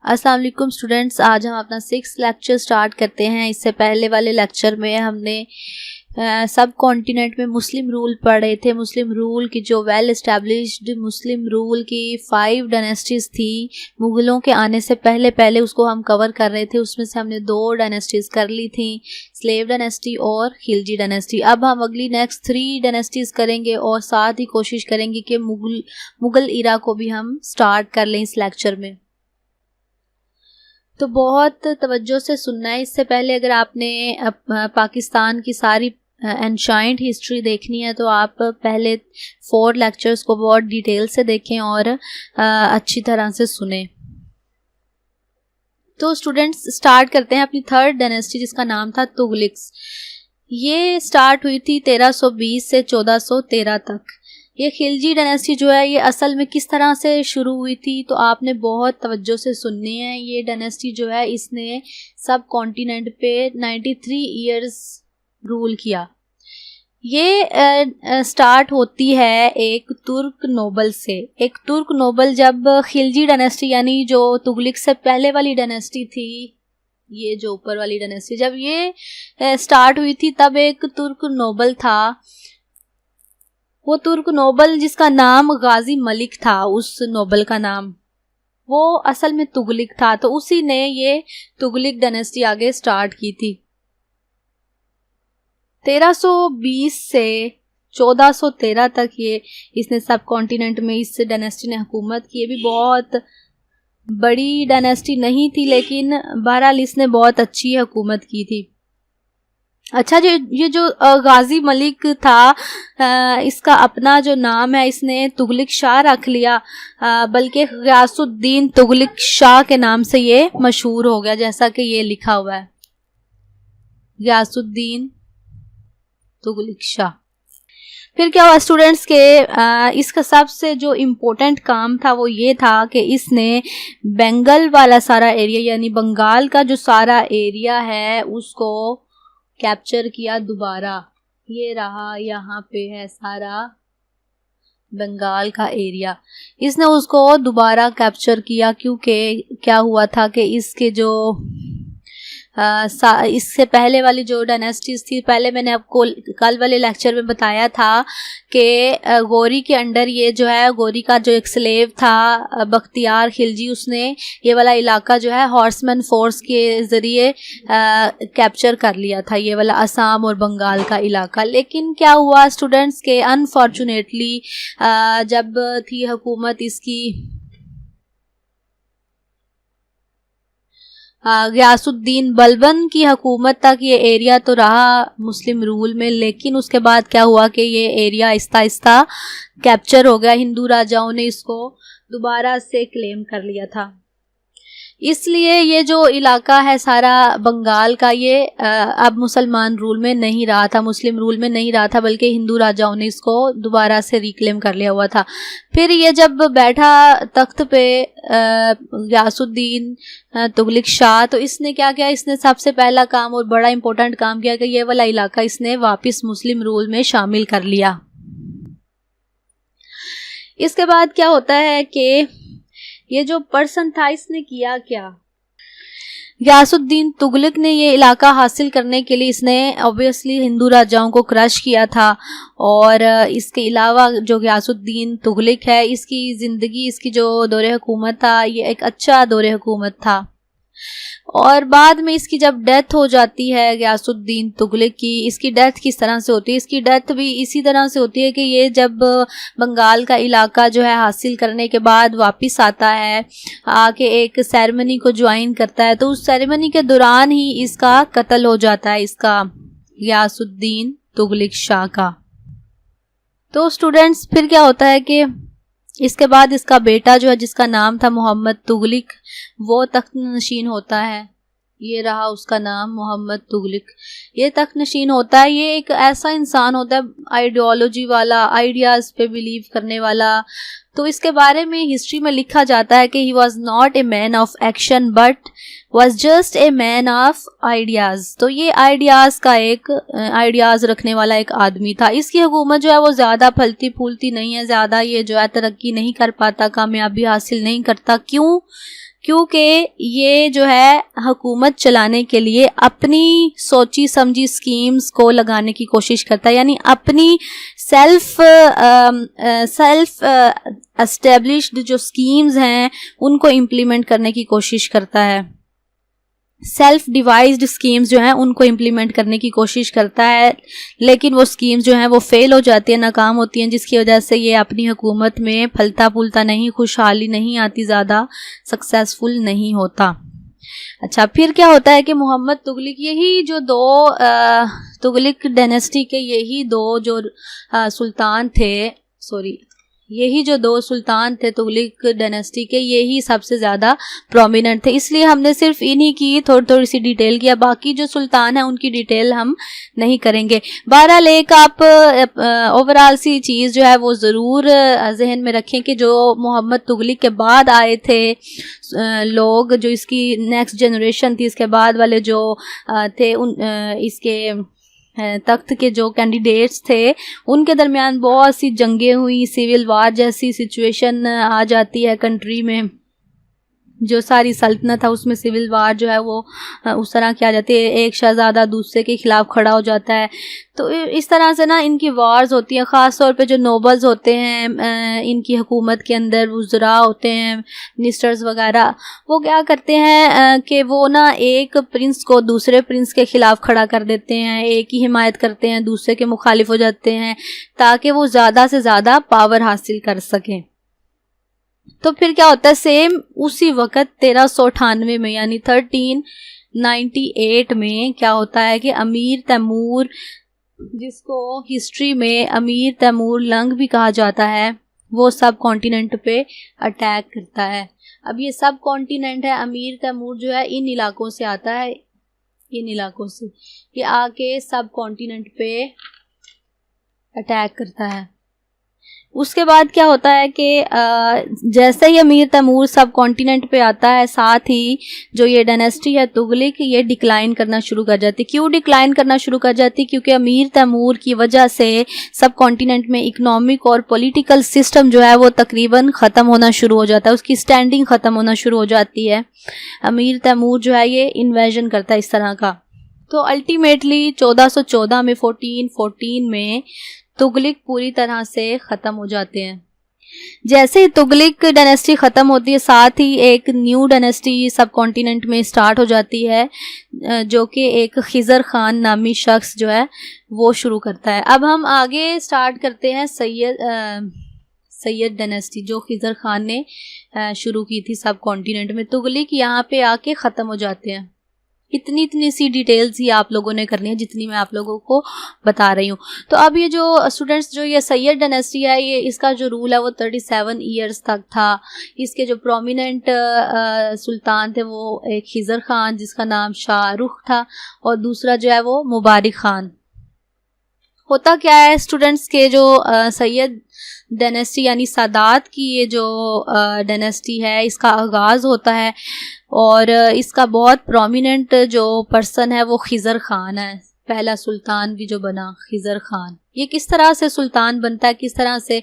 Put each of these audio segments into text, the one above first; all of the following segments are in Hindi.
अस्सलाम वालेकुम स्टूडेंट्स, आज हम अपना 6th लेक्चर स्टार्ट करते हैं। इससे पहले वाले लेक्चर में हमने सब कॉन्टिनेंट में मुस्लिम रूल पढ़े थे। मुस्लिम रूल की जो वेल इस्टेब्लिश्ड मुस्लिम रूल की 5 डायनेस्टीज़ थी, मुग़लों के आने से पहले पहले उसको हम कवर कर रहे थे। उसमें से हमने 2 डायनेस्टीज़ कर ली थी, स्लेव डायनेस्टी और खिलजी डायनेस्टी। अब हम अगली नेक्स्ट 3 डायनेस्टीज़ करेंगे और साथ ही कोशिश करेंगे कि मुग़ल इरा को भी हम स्टार्ट कर लें इस लेक्चर में। तो बहुत तवज्जो से सुनना है। इससे पहले अगर आपने पाकिस्तान की सारी एंशाइंट हिस्ट्री देखनी है तो आप पहले 4 लेक्चर्स को बहुत डिटेल से देखें और अच्छी तरह से सुने। तो स्टूडेंट्स स्टार्ट करते हैं अपनी 3rd डायनेस्टी, जिसका नाम था तुगलक्स। ये स्टार्ट हुई थी 1320 से 1413 तक। ये खिलजी डायनेस्टी जो है ये असल में किस तरह से शुरू हुई थी तो आपने बहुत तवज्जो से सुननी है। ये डायनेस्टी जो है इसने सब कॉन्टिनेंट पे 93 ईयर्स रूल किया। ये स्टार्ट होती है एक तुर्क नोबल से। एक तुर्क नोबल जब खिलजी डायनेस्टी यानी जो तुगलक से पहले वाली डायनेस्टी थी, ये जो ऊपर वाली डायनेस्टी जब ये स्टार्ट हुई थी तब एक तुर्क नोबल था। वो तुर्क नोबल जिसका नाम गाजी मलिक था, उस नोबल का नाम वो असल में तुगलक था। तो उसी ने ये तुगलक डायनेस्टी आगे स्टार्ट की थी। 1320 से 1413 तक ये इसने सब कॉन्टिनेंट में इस डायनेस्टी ने हुकूमत की। ये भी बहुत बड़ी डायनेस्टी नहीं थी, लेकिन बहरहाल इसने बहुत अच्छी हुकूमत की थी। अच्छा, ये जो गाजी मलिक था, इसका अपना जो नाम है इसने तुगलक शाह रख लिया, बल्कि गियासुद्दीन तुगलक शाह के नाम से ये मशहूर हो गया, जैसा कि ये लिखा हुआ है, गियासुद्दीन तुगलक शाह। फिर क्या हुआ स्टूडेंट्स के इसका सबसे जो इम्पोर्टेंट काम था वो ये था कि इसने बंगाल वाला सारा एरिया यानी बंगाल का जो सारा एरिया है उसको कैप्चर किया दोबारा। ये रहा, यहाँ पे है सारा बंगाल का एरिया, इसने उसको दोबारा कैप्चर किया। क्योंकि क्या हुआ था कि इसके जो इससे पहले वाली जो डायनेस्टीज थी, पहले मैंने आपको कल वाले लेक्चर में बताया था कि गौरी के अंडर ये जो है, गौरी का जो एक स्लेव था बख्तियार खिलजी, उसने ये वाला इलाका जो है हॉर्समैन फोर्स के ज़रिए कैप्चर कर लिया था, ये वाला असम और बंगाल का इलाका। लेकिन क्या हुआ स्टूडेंट्स के अनफॉर्चुनेटली जब थी हुकूमत इसकी गियासुद्दीन बलबन की हुकूमत तक ये एरिया तो रहा मुस्लिम रूल में, लेकिन उसके बाद क्या हुआ कि ये एरिया आहिस्ता आहिस्ता कैप्चर हो गया। हिंदू राजाओं ने इसको दोबारा से क्लेम कर लिया था। इसलिए ये जो इलाका है सारा बंगाल का, ये अब मुसलमान रूल में नहीं रहा था, मुस्लिम रूल में नहीं रहा था, बल्कि हिंदू राजाओं ने इसको दोबारा से रिक्लेम कर लिया हुआ था। फिर ये जब बैठा तख्त पे गियासुद्दीन तुगलक शाह, तो इसने क्या किया, इसने सबसे पहला काम और बड़ा इंपॉर्टेंट काम किया कि ये वाला इलाका इसने वापस मुस्लिम रूल में शामिल कर लिया। इसके बाद क्या होता है कि ये जो पर्सन था इसने किया क्या, गियासुद्दीन तुगलक ने ये इलाका हासिल करने के लिए इसने ऑब्वियसली हिंदू राजाओं को क्रश किया था। और इसके अलावा जो गियासुद्दीन तुगलक है, इसकी ज़िंदगी, इसकी जो दौरे हुकूमत था, ये एक अच्छा दौरे हुकूमत था। और बाद में इसकी जब डेथ हो जाती है गियासुद्दीन तुगलक की, इसकी डेथ किस तरह से होती है, इसकी डेथ भी इसी तरह से होती है कि ये जब बंगाल का इलाका जो है हासिल करने के बाद वापस आता है, आके एक सेरेमनी को ज्वाइन करता है, तो उस सेरेमनी के दौरान ही इसका कत्ल हो जाता है, इसका गियासुद्दीन तुगलक शाह का। तो स्टूडेंट्स फिर क्या होता है कि इसके बाद इसका बेटा जो है जिसका नाम था मोहम्मद तुगलक, वो तख्त नशीन होता है। ये रहा उसका नाम, मोहम्मद तुगलक। ये तख्त नशीन होता है। ये एक ऐसा इंसान होता है आइडियोलॉजी वाला, आइडियाज़ पे बिलीव करने वाला। तो इसके बारे में हिस्ट्री में लिखा जाता है कि he was not a man of action but was just a man of ideas. तो ये आइडियाज़ का एक आइडियाज़ रखने वाला एक आदमी था। इसकी हुकूमत जो है वो ज़्यादा फलती फूलती नहीं है, ज़्यादा ये जो है तरक्की नहीं कर पाता, कामयाबी हासिल नहीं करता। क्यों? क्योंकि ये जो है हुकूमत चलाने के लिए अपनी सोची समझी स्कीम्स को लगाने की कोशिश करता है, यानी अपनी सेल्फ एस्टेब्लिश्ड जो स्कीम्स हैं उनको इम्प्लीमेंट करने की कोशिश करता है, सेल्फ डिवाइज्ड स्कीम्स जो हैं उनको इम्प्लीमेंट करने की कोशिश करता है, लेकिन वो स्कीम्स जो हैं वो फेल हो जाती हैं, नाकाम होती हैं, जिसकी वजह से ये अपनी हुकूमत में फलता फूलता नहीं, खुशहाली नहीं आती, ज़्यादा सक्सेसफुल नहीं होता। अच्छा, फिर क्या होता है कि मोहम्मद तुगलक, यही जो दो तुगलक डायनेस्टी के यही दो जो सुल्तान थे, यही जो दो सुल्तान थे तुगलक डायनेस्टी के, यही सबसे ज़्यादा प्रोमिनेंट थे, इसलिए हमने सिर्फ इन्हीं की थोड़ी सी डिटेल किया, बाकी जो सुल्तान हैं उनकी डिटेल हम नहीं करेंगे। बहरहाल एक आप ओवरऑल सी चीज़ जो है वो ज़रूर जहन में रखें कि जो मोहम्मद तुगलक के बाद आए थे लोग, जो इसकी नेक्स्ट जनरेशन थी, इसके बाद वाले जो थे इसके तख्त के जो कैंडिडेट्स थे, उनके दरमियान बहुत सी जंगें हुई, सिविल वार जैसी सिचुएशन आ जाती है कंट्री में, जो सारी सल्तनत है उसमें सिविल वार जो है वो उस तरह की आ जाती है, एक शहजादा दूसरे के खिलाफ खड़ा हो जाता है। तो इस तरह से ना इनकी वार्स होती हैं, ख़ास तौर पे जो नोबल्स होते हैं इनकी हुकूमत के अंदर, वुज़रा होते हैं, मिनिस्टर्स वगैरह, वो क्या करते हैं कि वो ना एक प्रिंस को दूसरे प्रिंस के ख़िलाफ़ खड़ा कर देते हैं, एक की हिमायत करते हैं, दूसरे के मुखालिफ हो जाते हैं, ताकि वो ज़्यादा से ज़्यादा पावर हासिल कर सकें। तो फिर क्या होता है, सेम उसी वक़्त 1398 में यानी 1398 में क्या होता है कि अमीर तैमूर, जिसको हिस्ट्री में अमीर तैमूर लंग भी कहा जाता है, वो सब कॉन्टिनेंट पे अटैक करता है। अब ये सब कॉन्टिनेंट है, अमीर तैमूर जो है इन इलाकों से आता है, इन इलाकों से ये आके सब कॉन्टिनेंट पे अटैक करता है। उसके बाद क्या होता है कि जैसे ही अमीर तैमूर सब कॉन्टिनेंट पे आता है, साथ ही जो ये डायनेस्टी है तुगलक, ये डिक्लाइन करना शुरू कर जाती। क्यों डिक्लाइन करना शुरू कर जाती? क्योंकि अमीर तैमूर की वजह से सब कॉन्टिनेंट में इकोनॉमिक और पॉलिटिकल सिस्टम जो है वो तकरीबन ख़त्म होना शुरू हो जाता है, उसकी स्टैंडिंग ख़त्म होना शुरू हो जाती है। अमीर तैमूर जो है ये इन्वेजन करता है इस तरह का। तो अल्टीमेटली 1414 में 1414 में तुगलक पूरी तरह से ख़त्म हो जाते हैं। जैसे तुगलक डायनेस्टी ख़त्म होती है, साथ ही एक न्यू डायनेस्टी सब कॉन्टिनेंट में स्टार्ट हो जाती है, जो कि एक खिज़र ख़ान नामी शख्स जो है वो शुरू करता है। अब हम आगे स्टार्ट करते हैं सैयद डायनेस्टी, जो खिज़र ख़ान ने शुरू की थी सब कॉन्टिनेंट में। तुगलक यहाँ पे आके ख़त्म हो जाते हैं। इतनी सी डिटेल्स ही आप लोगों ने करनी है जितनी मैं आप लोगों को बता रही हूँ। तो अब ये जो स्टूडेंट्स, जो ये सैयद डायनेस्टी है, ये इसका जो रूल है वो 37 ईयर्स तक था। इसके जो प्रोमिनेंट सुल्तान थे वो एक खिज़र ख़ान जिसका नाम शाहरुख था, और दूसरा जो है वो मुबारक ख़ान। होता क्या है स्टूडेंट्स के जो सैयद डायनेस्टी यानी सादात की ये जो डायनेस्टी है, इसका आगाज़ होता है, और इसका बहुत प्रोमिनेंट जो पर्सन है वो खिज़र ख़ान है, पहला सुल्तान भी जो बना खिज़र ख़ान। ये किस तरह से सुल्तान बनता है, किस तरह से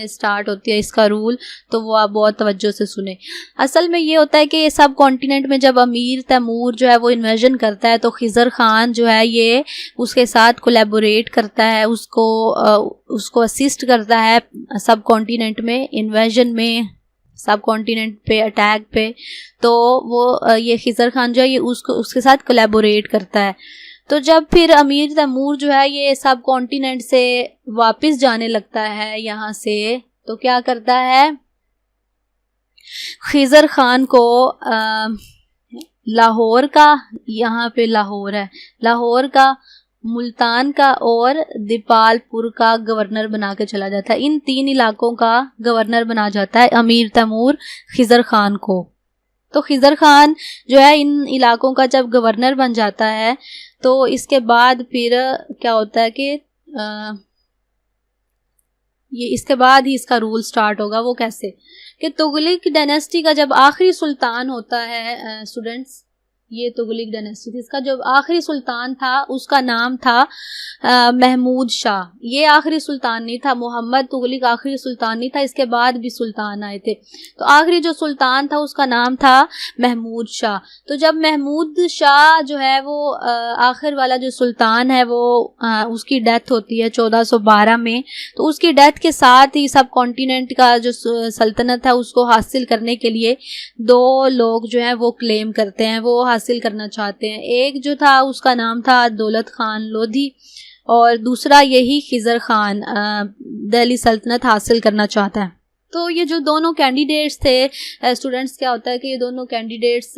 स्टार्ट होती है इसका रूल, तो वो आप बहुत तवज्जो से सुने। असल में ये होता है कि ये सब कॉन्टिनेंट में जब अमीर तैमूर जो है वो इन्वेजन करता है, तो खिज़र ख़ान जो है ये उसके साथ कोलैबोरेट करता है, उसको असिस्ट करता है सब कॉन्टिनेंट में इन्वेजन में, सब कॉन्टिनेंट पे अटैक पे। तो वो ये खिज़र ख़ान जो है ये उसके साथ कोलैबोरेट करता है। तो जब फिर अमीर तैमूर जो है ये सब कॉन्टिनेंट से वापस जाने लगता है यहाँ से, तो क्या करता है, खिज़र ख़ान को लाहौर का, यहाँ पे लाहौर है, लाहौर का, मुल्तान का और दीपालपुर का गवर्नर बना के चला जाता है। इन 3 इलाकों का गवर्नर बना जाता है अमीर तैमूर खिज़र ख़ान को। तो खिज़र ख़ान जो है इन इलाकों का जब गवर्नर बन जाता है, तो इसके बाद फिर क्या होता है कि ये इसके बाद ही इसका रूल स्टार्ट होगा। वो कैसे कि तुगलक डायनेस्टी का जब आखिरी सुल्तान होता है स्टूडेंट्स, ये तुगलक डायनेस्टी थी। इसका जो आखिरी सुल्तान था उसका नाम था महमूद शाह। ये आखिरी सुल्तान नहीं था, मोहम्मद तुगलक आखिरी सुल्तान नहीं था, इसके बाद भी सुल्तान आए थे। तो आखिरी जो सुल्तान था उसका नाम था महमूद शाह। तो जब महमूद शाह जो है वो आखिर वाला जो सुल्तान है वो उसकी डेथ होती है 1412 में, तो उसकी डेथ के साथ ही सब कॉन्टिनेंट का जो सल्तनत है उसको हासिल करने के लिए दो लोग जो हैं वो क्लेम करते हैं, वो हासिल करना चाहते हैं। एक जो था उसका नाम था दौलत खान लोधी और दूसरा यही खिज़र खान दिल्ली सल्तनत हासिल करना चाहता है। तो ये जो दोनों कैंडिडेट्स थे स्टूडेंट्स, क्या होता है कि ये दोनों कैंडिडेट्स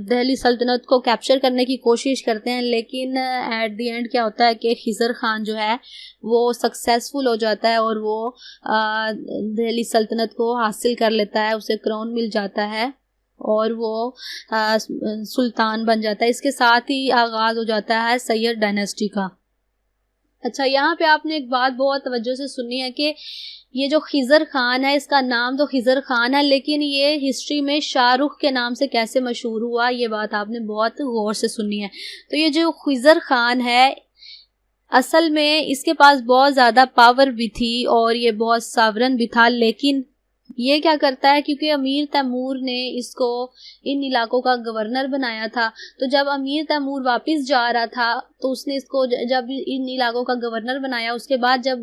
दिल्ली सल्तनत को कैप्चर करने की कोशिश करते हैं, लेकिन एट द एंड क्या होता है कि खिज़र खान जो है वो सक्सेसफुल हो जाता है और वो दिल्ली सल्तनत को हासिल कर लेता है, उसे क्राउन मिल जाता है और वो सुल्तान बन जाता है। इसके साथ ही आगाज़ हो जाता है सैयद डायनेस्टी का। अच्छा, यहाँ पे आपने एक बात बहुत तवज्जो से सुनी है कि ये जो खिज़र खान है, इसका नाम तो खिज़र खान है, लेकिन ये हिस्ट्री में शाहरुख के नाम से कैसे मशहूर हुआ, ये बात आपने बहुत गौर से सुनी है। तो ये जो खिज़र खान है असल में इसके पास बहुत ज़्यादा पावर भी थी और ये बहुत सावरन भी था, लेकिन ये क्या करता है, क्योंकि अमीर तैमूर ने इसको इन इलाकों का गवर्नर बनाया था, तो जब अमीर तैमूर वापस जा रहा था तो उसने इसको जब इन इलाकों का गवर्नर बनाया, उसके बाद जब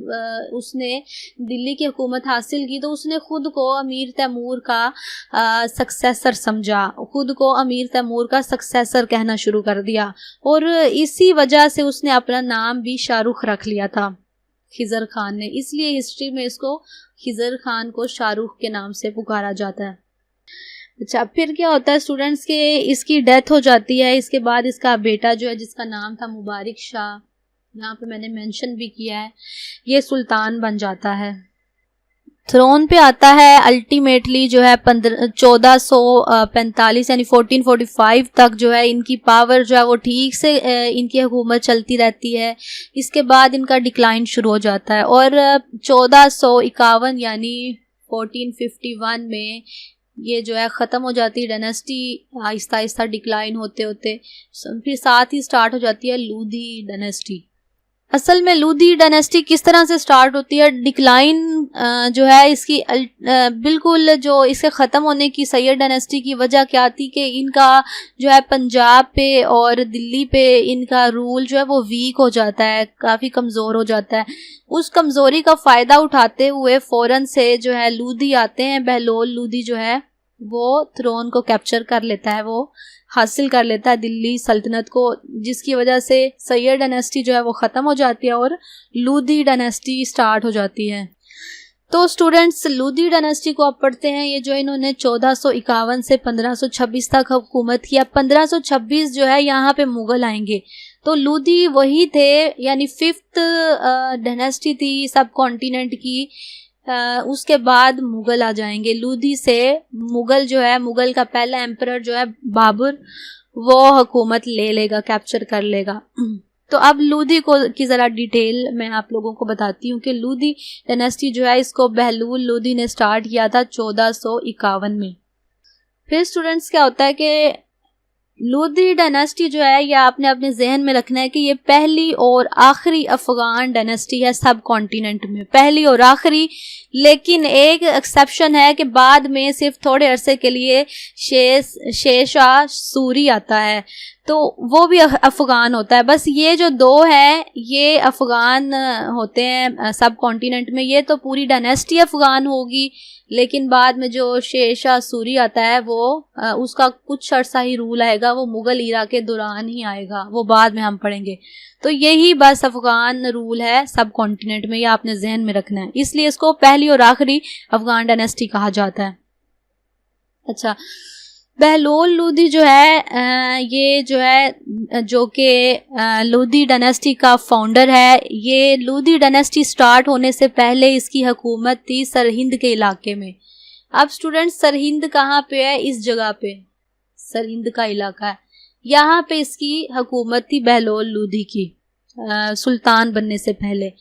उसने दिल्ली की हुकूमत हासिल की तो उसने खुद को अमीर तैमूर का सक्सेसर समझा, खुद को अमीर तैमूर का सक्सेसर कहना शुरू कर दिया और इसी वजह से उसने अपना नाम भी शाहरुख रख लिया था खिज़र खान ने। इसलिए हिस्ट्री में इसको खिज़र खान को शाहरुख के नाम से पुकारा जाता है। अच्छा, फिर क्या होता है स्टूडेंट्स के इसकी डेथ हो जाती है। इसके बाद इसका बेटा जो है जिसका नाम था मुबारक शाह, यहाँ पे मैंने मेंशन भी किया है, ये सुल्तान बन जाता है, थ्रोन पे आता है। अल्टीमेटली जो है 1445 यानी 1445 तक जो है इनकी पावर जो है वो ठीक से इनकी हुकूमत चलती रहती है। इसके बाद इनका डिक्लाइन शुरू हो जाता है और 1451 यानी 1451 में ये जो है ख़त्म हो जाती है डायनेस्टी, आहिस्ता आहिस्ता डिक्लाइन होते होते फिर साथ ही स्टार्ट हो जाती है लोधी डायनेस्टी। असल में लोधी डायनेस्टी किस तरह से स्टार्ट होती है, डिक्लाइन जो है इसकी बिल्कुल जो इसके ख़त्म होने की सैयद डायनेस्टी की वजह क्या थी कि इनका जो है पंजाब पे और दिल्ली पे इनका रूल जो है वो वीक हो जाता है, काफ़ी कमज़ोर हो जाता है। उस कमज़ोरी का फ़ायदा उठाते हुए फ़ौरन से जो है लोधी आते हैं, बहलोल लोधी जो है वो थ्रोन को कैप्चर कर लेता है, वो हासिल कर लेता है दिल्ली सल्तनत को, जिसकी वजह से सैयद डायनेस्टी जो है वो ख़त्म हो जाती है और लोधी डायनेस्टी स्टार्ट हो जाती है। तो स्टूडेंट्स लोधी डायनेस्टी को आप पढ़ते हैं, ये जो इन्होंने 1451 से 1526 तक हुकूमत किया। 1526 जो है यहाँ पे मुग़ल आएंगे, तो लोधी वही थे, यानी 5th डायनेस्टी थी सब कॉन्टिनेंट की। उसके बाद मुग़ल आ जाएंगे। लोधी से मुग़ल जो है, मुग़ल का पहला एम्परर जो है बाबर, वो हुकूमत ले लेगा, कैप्चर कर लेगा। तो अब लोधी को की ज़रा डिटेल मैं आप लोगों को बताती हूँ कि लोधी डायनेस्टी जो है इसको बहलोल लोधी ने स्टार्ट किया था 1451 में। फिर स्टूडेंट्स क्या होता है कि लोधी डायनेस्टी जो है यह आपने अपने जहन में रखना है कि ये पहली और आखिरी अफगान डायनेस्टी है सब कॉन्टिनेंट में, पहली और आखिरी। लेकिन एक एक्सेप्शन है कि बाद में सिर्फ थोड़े अरसे के लिए शेरशाह सूरी आता है, तो वो भी अफगान होता है। बस ये जो दो हैं ये अफगान होते हैं सब कॉन्टिनेंट में, ये तो पूरी डायनेस्टी अफगान होगी। लेकिन बाद में जो शेरशाह सूरी आता है वो उसका कुछ अर्सा ही रूल आएगा, वो मुग़ल इरा के दौरान ही आएगा, वो बाद में हम पढ़ेंगे। तो यही बस अफगान रूल है सब कॉन्टिनेंट में, ये आपने जहन में रखना है, इसलिए इसको पहली और आखिरी अफगान डायनेस्टी कहा जाता है। अच्छा, बहलोल लोधी जो है ये जो है जो कि लोधी डायनेस्टी का फाउंडर है। ये लोधी डायनेस्टी स्टार्ट होने से पहले इसकी हुकूमत थी सरहिंद के इलाके में। अब स्टूडेंट्स सरहिंद कहाँ पे है, इस जगह पे सरहिंद का इलाका है, यहाँ पे इसकी हुकूमत थी बहलोल लोधी की। सुल्तान बनने से पहले।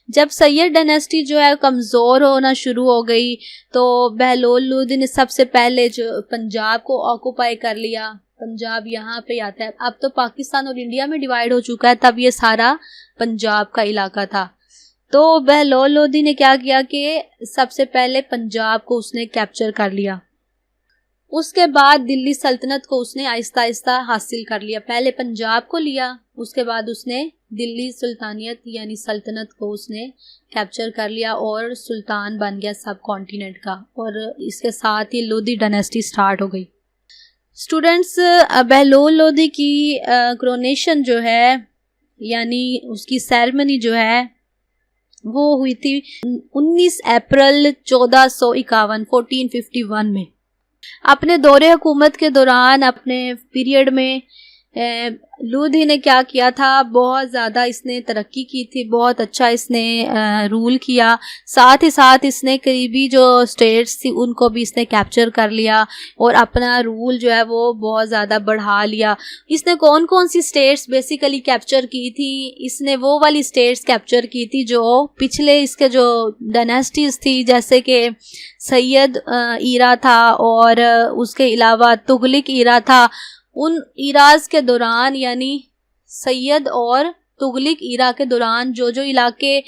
जब सैयद डायनेस्टी जो है कमज़ोर होना शुरू हो गई तो बहलोल लोदी ने सबसे पहले जो पंजाब को ऑक्यूपाई कर लिया। पंजाब यहाँ पे आता है, अब तो पाकिस्तान और इंडिया में डिवाइड हो चुका है, तब ये सारा पंजाब का इलाका था। तो बहलोल लोदी ने क्या किया कि सबसे पहले पंजाब को उसने कैप्चर कर लिया। उसके बाद दिल्ली सल्तनत को उसने आहिस्ता आहिस्ता हासिल कर लिया। पहले पंजाब को लिया, उसके बाद उसने दिल्ली सुल्तानियत यानी सल्तनत को उसने कैप्चर कर लिया और सुल्तान बन गया सब कॉन्टिनेंट का। और इसके साथ ही लोधी डायनेस्टी स्टार्ट हो गई। स्टूडेंट्स, बहलोल लोधी की क्रोनेशन जो है यानी उसकी सेरेमनी जो है वो हुई थी 19 अप्रैल 1451 में। अपने दौरे हुकूमत के दौरान, अपने पीरियड में लोधी ने क्या किया था, बहुत ज़्यादा इसने तरक्की की थी, बहुत अच्छा इसने रूल किया। साथ ही साथ इसने करीबी जो स्टेट्स थी उनको भी इसने कैप्चर कर लिया और अपना रूल जो है वो बहुत ज़्यादा बढ़ा लिया। इसने कौन कौन सी स्टेट्स बेसिकली कैप्चर की थी? इसने वो वाली स्टेट्स कैप्चर की थी जो पिछले इसके जो डायनेस्टीज़ थी, जैसे कि सैयद ईरा था और उसके अलावा तुगलक ईरा था। उन इराज के दौरान यानी सैयद और तुगलक ईरा के दौरान जो जो इलाके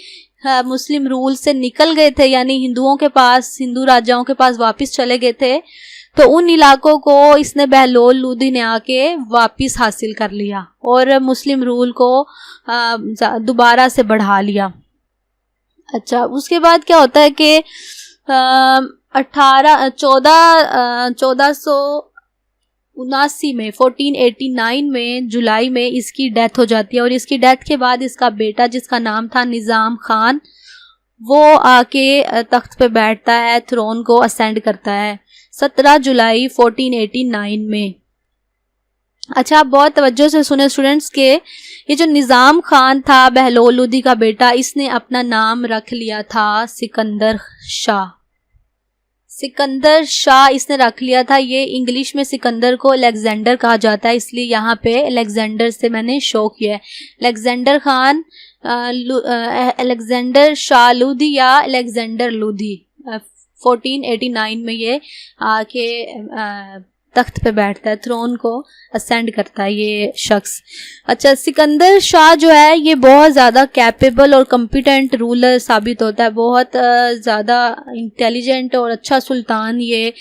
मुस्लिम रूल से निकल गए थे यानी हिंदुओं के पास, हिंदू राजाओं के पास वापस चले गए थे, तो उन इलाकों को इसने बहलोल लोधी ने आके वापस हासिल कर लिया और मुस्लिम रूल को दोबारा से बढ़ा लिया। अच्छा, उसके बाद क्या होता है कि 1489 में जुलाई में इसकी डेथ हो जाती है और इसकी डेथ के बाद इसका बेटा जिसका नाम था निज़ाम खान, वो आके तख्त पे बैठता है, थ्रोन को असेंड करता है 17 जुलाई 1489 में। अच्छा, आप बहुत तवज्जो से सुने स्टूडेंट्स के ये जो निज़ाम खान था बहलोल लोधी का बेटा, इसने अपना नाम रख लिया था सिकंदर शाह। सिकंदर शाह इसने रख लिया था। ये इंग्लिश में सिकंदर को अलेक्जेंडर कहा जाता है, इसलिए यहाँ पे अलेक्जेंडर से मैंने शो किया है। अलेक्जेंडर खान, अलेक्जेंडर शाह लोधी या अलेक्जेंडर लोधी 1489 में ये आके तख्त पे बैठता है, थ्रोन को असेंड करता है ये शख्स। अच्छा, सिकंदर शाह जो है ये बहुत ज़्यादा कैपेबल और कॉम्पिटेंट रूलर साबित होता है, बहुत ज़्यादा इंटेलिजेंट और अच्छा सुल्तान ये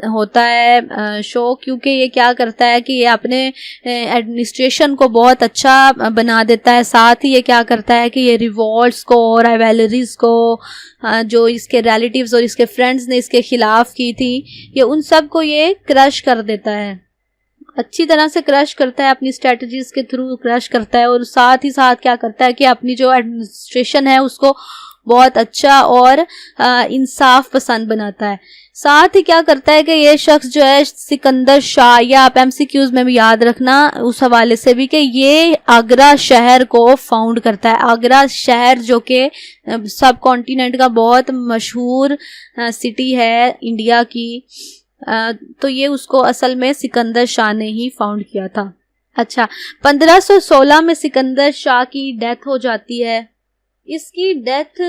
होता है शो, क्योंकि ये क्या करता है कि ये अपने एडमिनिस्ट्रेशन को बहुत अच्छा बना देता है। साथ ही ये क्या करता है कि ये रिवॉल्ट्स को, राइवलरीज को, जो इसके रिलेटिव्स और इसके फ्रेंड्स ने इसके खिलाफ की थी, ये उन सब को ये क्रश कर देता है, अच्छी तरह से क्रश करता है, अपनी स्ट्रेटजीज के थ्रू क्रश करता है। और साथ ही साथ क्या करता है कि अपनी जो एडमिनिस्ट्रेशन है उसको बहुत अच्छा और इंसाफ पसंद बनाता है। साथ ही क्या करता है कि ये शख्स जो है सिकंदर शाह, या आप एमसीक्यूज में भी याद रखना उस हवाले से भी, कि ये आगरा शहर को फाउंड करता है। आगरा शहर जो कि सब कॉन्टिनेंट का बहुत मशहूर सिटी है इंडिया की, तो ये उसको असल में सिकंदर शाह ने ही फाउंड किया था। अच्छा, 1516 में सिकंदर शाह की डेथ हो जाती है। इसकी डेथ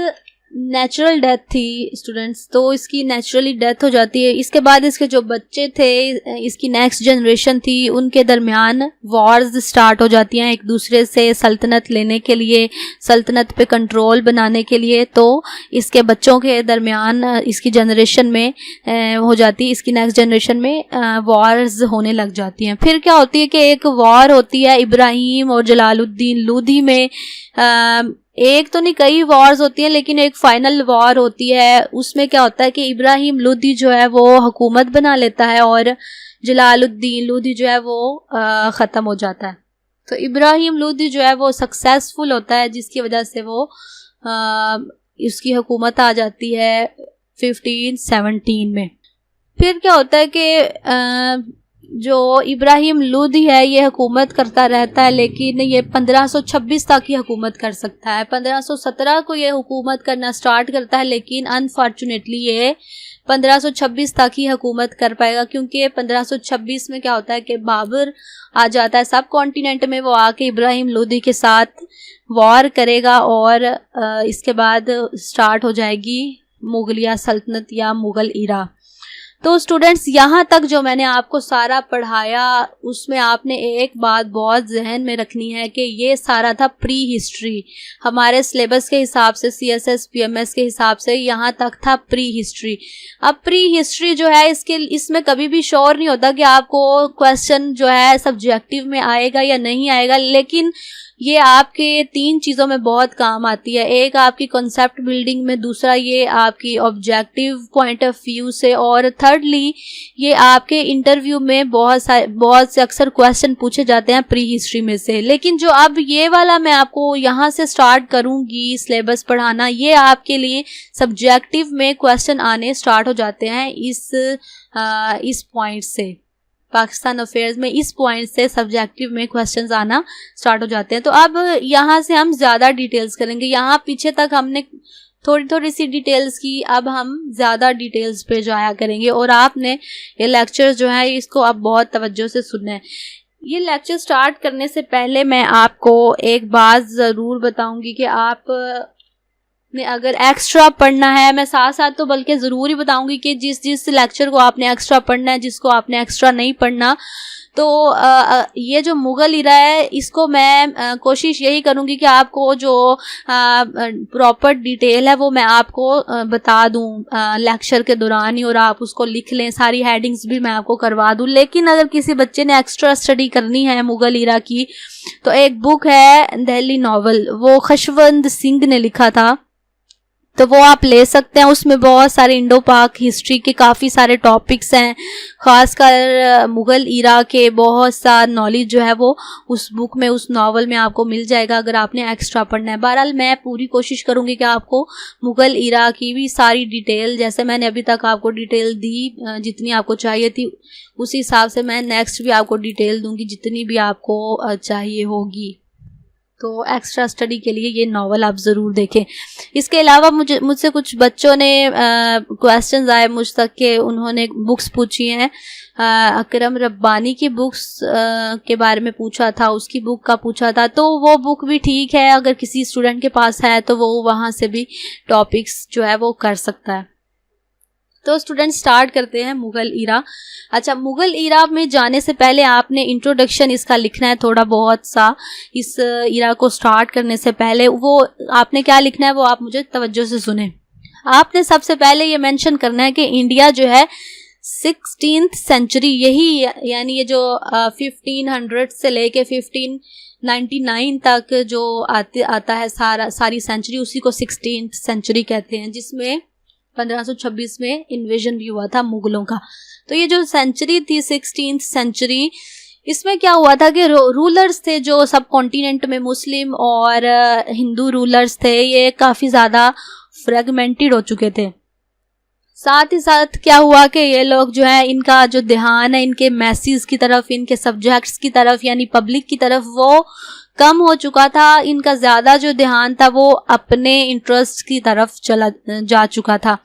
नेचुरल डेथ थी स्टूडेंट्स, तो इसकी नेचुरली डेथ हो जाती है। इसके बाद इसके जो बच्चे थे, इसकी नेक्स्ट जनरेशन थी, उनके दरमियान वॉर्स स्टार्ट हो जाती हैं एक दूसरे से सल्तनत लेने के लिए, सल्तनत पे कंट्रोल बनाने के लिए। तो इसके बच्चों के दरमियान इसकी जनरेशन में हो जाती है, इसकी नेक्स्ट जनरेशन में वॉर्स होने लग जाती हैं। फिर क्या होती है कि एक वॉर होती है इब्राहिम और जलालुद्दीन लोधी में। एक तो नहीं, कई वॉर्स होती हैं, लेकिन एक फाइनल वॉर होती है। उसमें क्या होता है कि इब्राहिम लोधी जो है वो हुकूमत बना लेता है और जलालुद्दीन लोधी जो है वो ख़त्म हो जाता है। तो इब्राहिम लोधी जो है वो सक्सेसफुल होता है, जिसकी वजह से वो उसकी हुकूमत आ जाती है 1517 में। फिर क्या होता है कि जो इब्राहिम लोदी है ये हुकूमत करता रहता है, लेकिन ये 1526 तक ही हुकूमत कर सकता है। 1517 को ये हुकूमत करना स्टार्ट करता है, लेकिन अनफॉर्चुनेटली ये 1526 तक ही हुकूमत कर पाएगा, क्योंकि 1526 में क्या होता है कि बाबर आ जाता है सब कॉन्टिनेंट में। वो आके इब्राहिम लोदी के साथ वॉर करेगा और इसके बाद स्टार्ट हो जाएगी मुगलिया सल्तनत या मुग़ल इरा। तो स्टूडेंट्स, यहाँ तक जो मैंने आपको सारा पढ़ाया उसमें आपने एक बात बहुत जहन में रखनी है कि ये सारा था प्री हिस्ट्री। हमारे सिलेबस के हिसाब से, CSS PMS के हिसाब से यहाँ तक था प्री हिस्ट्री। अब प्री हिस्ट्री जो है इसमें कभी भी श्योर नहीं होता कि आपको क्वेश्चन जो है सब्जेक्टिव में आएगा या नहीं आएगा, लेकिन ये आपके 3 चीज़ों में बहुत काम आती है। एक आपकी कॉन्सेप्ट बिल्डिंग में, दूसरा ये आपकी ऑब्जेक्टिव पॉइंट ऑफ व्यू से, और थर्डली ये आपके इंटरव्यू में बहुत से अक्सर क्वेश्चन पूछे जाते हैं प्री हिस्ट्री में से। लेकिन जो अब ये वाला मैं आपको यहाँ से स्टार्ट करूँगी सिलेबस पढ़ाना, ये आपके लिए सब्जेक्टिव में क्वेश्चन आने स्टार्ट हो जाते हैं इस पॉइंट से। पाकिस्तान अफेयर्स में इस पॉइंट से सब्जेक्टिव में क्वेश्चंस आना स्टार्ट हो जाते हैं। तो अब यहाँ से हम ज़्यादा डिटेल्स करेंगे। यहाँ पीछे तक हमने थोड़ी सी डिटेल्स की, अब हम ज़्यादा डिटेल्स पे जाया करेंगे। और आपने ये लेक्चर जो है इसको अब बहुत तवज्जो से सुनना है। ये लेक्चर स्टार्ट करने से पहले मैं आपको एक बात ज़रूर बताऊंगी कि आप ने अगर एक्स्ट्रा पढ़ना है, मैं साथ साथ तो बल्कि ज़रूर ही बताऊंगी कि जिस लेक्चर को आपने एक्स्ट्रा पढ़ना है, जिसको आपने एक्स्ट्रा नहीं पढ़ना, तो ये जो मुग़ल इरा है इसको मैं कोशिश यही करूंगी कि आपको जो प्रॉपर डिटेल है वो मैं आपको बता दूं लेक्चर के दौरान ही, और आप उसको लिख लें। सारी हेडिंग्स भी मैं आपको करवा दूं। लेकिन अगर किसी बच्चे ने एक्स्ट्रा स्टडी करनी है मुग़ल इरा की, तो एक बुक है दिल्ली नॉवल, वो खुशवंत सिंह ने लिखा था, तो वो आप ले सकते हैं। उसमें बहुत सारे इंडो पाक हिस्ट्री के काफ़ी सारे टॉपिक्स हैं, ख़ासकर मुग़ल इरा के बहुत सा नॉलेज जो है वो उस बुक में, उस नावल में आपको मिल जाएगा अगर आपने एक्स्ट्रा पढ़ना है। बहरहाल मैं पूरी कोशिश करूँगी कि आपको मुग़ल इरा की भी सारी डिटेल, जैसे मैंने अभी तक आपको डिटेल दी जितनी आपको चाहिए थी, उसी हिसाब से मैं नेक्स्ट भी आपको डिटेल दूँगी जितनी भी आपको चाहिए होगी। तो एक्स्ट्रा स्टडी के लिए ये नावल आप ज़रूर देखें। इसके अलावा मुझसे कुछ बच्चों ने क्वेश्चंस आए मुझ तक के, उन्होंने बुक्स पूछी हैं। अकरम रब्बानी की बुक्स के बारे में पूछा था, उसकी बुक का पूछा था, तो वो बुक भी ठीक है, अगर किसी स्टूडेंट के पास है तो वो वहाँ से भी टॉपिक्स जो है वो कर सकता है। तो स्टूडेंट स्टार्ट करते हैं मुग़ल इरा। अच्छा, मुग़ल इरा में जाने से पहले आपने इंट्रोडक्शन इसका लिखना है थोड़ा बहुत सा। इस इरा को स्टार्ट करने से पहले वो आपने क्या लिखना है वो आप मुझे तवज्जो से सुने। आपने सबसे पहले ये मेंशन करना है कि इंडिया जो है 16th सेंचुरी, यही यानी ये जो 1500 से लेके 1599 तक जो आता है सारी सेंचुरी, उसी को 16th सेंचुरी कहते हैं, जिसमें 1526 में इन्वेजन भी हुआ था मुगलों का। तो ये जो सेंचुरी थी 16th सेंचुरी, इसमें क्या हुआ था कि रूलर्स थे जो सब कॉन्टिनेंट में, मुस्लिम और हिंदू रूलर्स थे, ये काफ़ी ज़्यादा फ्रेगमेंटेड हो चुके थे। साथ ही साथ क्या हुआ कि ये लोग जो है, इनका जो ध्यान है इनके मैसेज की तरफ, इनके सब्जेक्ट्स की तरफ यानी पब्लिक की तरफ, वो कम हो चुका था। इनका ज़्यादा जो ध्यान था वो अपने इंटरेस्ट की तरफ जा चुका था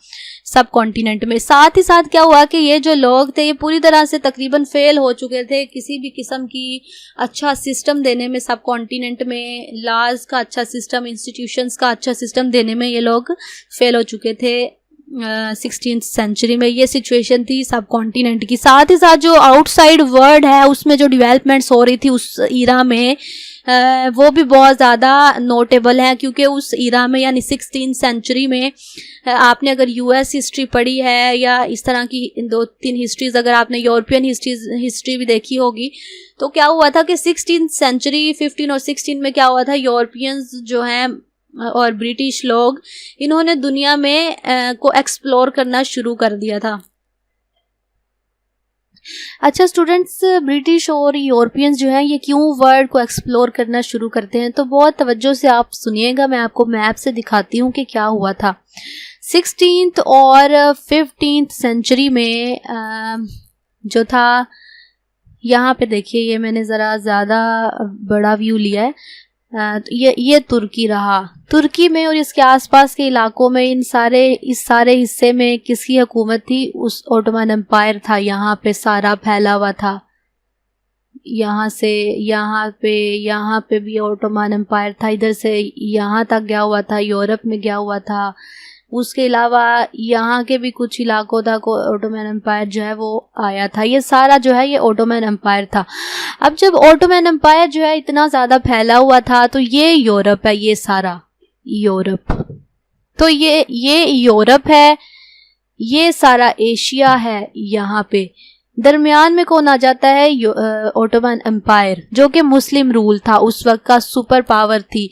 सब कॉन्टिनेंट में। साथ ही साथ क्या हुआ कि ये जो लोग थे ये पूरी तरह से तकरीबन फेल हो चुके थे किसी भी किस्म की अच्छा सिस्टम देने में। सब कॉन्टिनेंट में लॉज का अच्छा सिस्टम, इंस्टीट्यूशंस का अच्छा सिस्टम देने में ये लोग फेल हो चुके थे 16th सेंचुरी में। ये सिचुएशन थी सब कॉन्टिनेंट की। साथ ही साथ जो आउटसाइड वर्ल्ड है उसमें जो डेवलपमेंट्स हो रही थी उस ईरा में, वो भी बहुत ज़्यादा नोटेबल है, क्योंकि उस ईरा में यानी 16th सेंचुरी में आपने अगर US हिस्ट्री पढ़ी है या इस तरह की 2-3 हिस्ट्रीज़, अगर आपने यूरोपियन हिस्ट्री भी देखी होगी, तो क्या हुआ था कि 16th सेंचुरी 15 और 16 में क्या हुआ था, यूरोपियंस जो हैं और ब्रिटिश लोग, इन्होंने दुनिया में को एक्सप्लोर करना शुरू कर दिया था। अच्छा स्टूडेंट्स, ब्रिटिश और यूरोपियंस जो हैं ये क्यों वर्ल्ड को एक्सप्लोर करना शुरू करते हैं, तो बहुत तवज्जो से आप सुनिएगा। मैं आपको मैप से दिखाती हूँ कि क्या हुआ था। 16th और 15th सेंचुरी में जो था यहाँ पे देखिए, ये मैंने ज़रा ज़्यादा बड़ा व्यू लिया है। तो ये तुर्की रहा। तुर्की में और इसके आसपास के इलाकों में इस सारे हिस्से में किसकी हुकूमत थी? उस ओटोमन एम्पायर था। यहाँ पे सारा फैला हुआ था, यहाँ से यहाँ पे भी ओटोमन एम्पायर था, इधर से यहाँ तक गया हुआ था, यूरोप में गया हुआ था। उसके अलावा यहाँ के भी कुछ इलाकों तक ओटोमन एम्पायर जो है वो आया था। ये सारा जो है ये ओटोमन एम्पायर था। अब जब ओटोमन एम्पायर जो है इतना ज़्यादा फैला हुआ था, तो ये यूरोप है, ये सारा यूरोप, तो ये यूरोप है, ये सारा एशिया है। यहाँ पे दरमियान में कौन आ जाता है? ओटोमन एम्पायर, जो कि मुस्लिम रूल था, उस वक्त का सुपर पावर थी।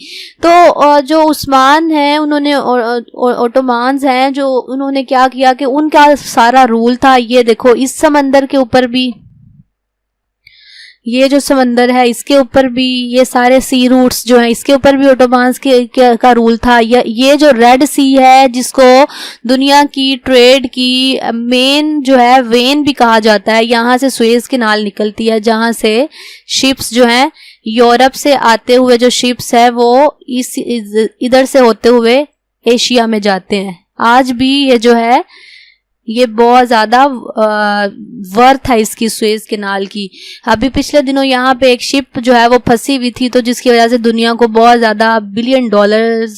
तो जो उस्मान हैं, उन्होंने ओटोमान्स हैं, जो उन्होंने क्या किया कि उनका सारा रूल था। ये देखो, इस समंदर के ऊपर भी, ये जो समंदर है इसके ऊपर भी, ये सारे सी रूट्स जो हैं इसके ऊपर भी ओटोमान्स का रूल था। ये जो रेड सी है, जिसको दुनिया की ट्रेड की मेन जो है वेन भी कहा जाता है, यहाँ से सुएज कैनाल निकलती है, जहाँ से शिप्स जो हैं यूरोप से आते हुए जो शिप्स है वो इधर से होते हुए एशिया में जाते हैं। आज भी ये जो है ये बहुत ज़्यादा वर्थ है इसकी, सुएज कैनाल की। अभी पिछले दिनों यहाँ पे एक शिप जो है वो फंसी हुई थी, तो जिसकी वजह से दुनिया को बहुत ज़्यादा $बिलियन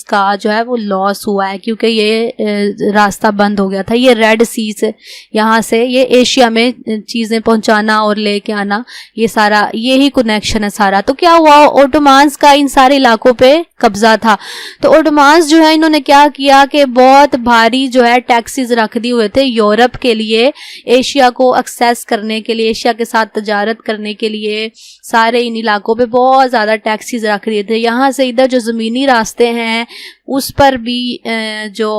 का जो है वो लॉस हुआ है, क्योंकि ये रास्ता बंद हो गया था। ये रेड सी से यहाँ से ये एशिया में चीज़ें पहुँचाना और लेके आना, ये सारा यही कनेक्शन है सारा। तो क्या हुआ, ओटोमान्स का इन सारे इलाकों पे कब्जा था। तो ओटोमान्स जो है इन्होंने क्या किया कि बहुत भारी जो है टैक्सेस रख दिए हुए थे यूरोप के लिए, एशिया को एक्सेस करने के लिए, एशिया के साथ तजारत करने के लिए सारे इन इलाकों पे बहुत ज़्यादा टैक्सेस रख दिए थे। यहाँ से इधर जो ज़मीनी रास्ते हैं उस पर भी जो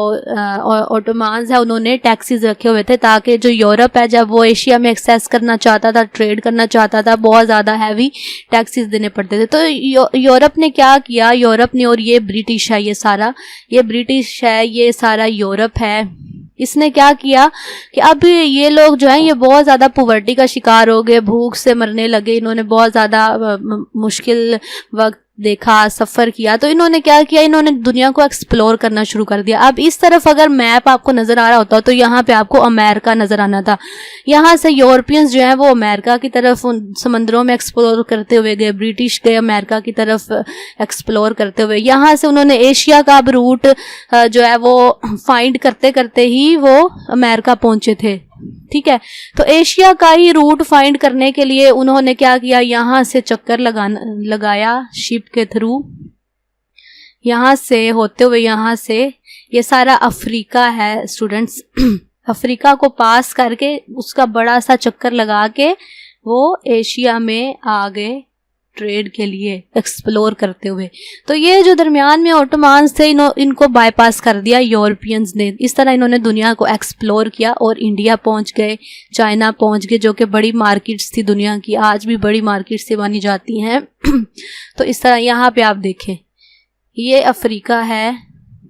ओटोमान्स है उन्होंने टैक्सेस रखे हुए थे, ताकि जो यूरोप है जब वो एशिया में एक्सेस करना चाहता था, ट्रेड करना चाहता था, बहुत ज़्यादा हैवी टैक्सेस देने पड़ते थे। तो यूरोप ने क्या किया, यूरोप ने, और ये ब्रिटिश है, ये सारा ये ब्रिटिश है, ये सारा यूरोप है, इसने क्या किया कि अब ये लोग जो हैं ये बहुत ज़्यादा पॉवर्टी का शिकार हो गए, भूख से मरने लगे, इन्होंने बहुत ज़्यादा मुश्किल वक्त देखा, सफ़र किया। तो इन्होंने क्या किया, इन्होंने दुनिया को एक्सप्लोर करना शुरू कर दिया। अब इस तरफ अगर मैप आपको नज़र आ रहा होता तो यहाँ पे आपको अमेरिका नज़र आना था। यहाँ से यूरोपियंस जो हैं वो अमेरिका की तरफ उन समंदरों में एक्सप्लोर करते हुए गए, ब्रिटिश गए अमेरिका की तरफ एक्सप्लोर करते हुए। यहाँ से उन्होंने एशिया का अब रूट जो है वो फाइंड करते करते ही वो अमेरिका पहुँचे थे। ठीक है, तो एशिया का ही रूट फाइंड करने के लिए उन्होंने क्या किया, यहाँ से चक्कर लगाया शिप के थ्रू, यहाँ से होते हुए, यहाँ से ये सारा अफ्रीका है स्टूडेंट्स अफ्रीका को पास करके उसका बड़ा सा चक्कर लगा के वो एशिया में आ गए ट्रेड के लिए, एक्सप्लोर करते हुए। तो ये जो दरमियान में ओटोमान्स थे इनको बाईपास कर दिया यूरोपियंस ने। इस तरह इन्होंने दुनिया को एक्सप्लोर किया और इंडिया पहुंच गए, चाइना पहुंच गए, जो कि बड़ी मार्केट्स थी दुनिया की, आज भी बड़ी मार्केट्स से मानी जाती हैं तो इस तरह यहाँ पे आप देखें ये अफ्रीका है,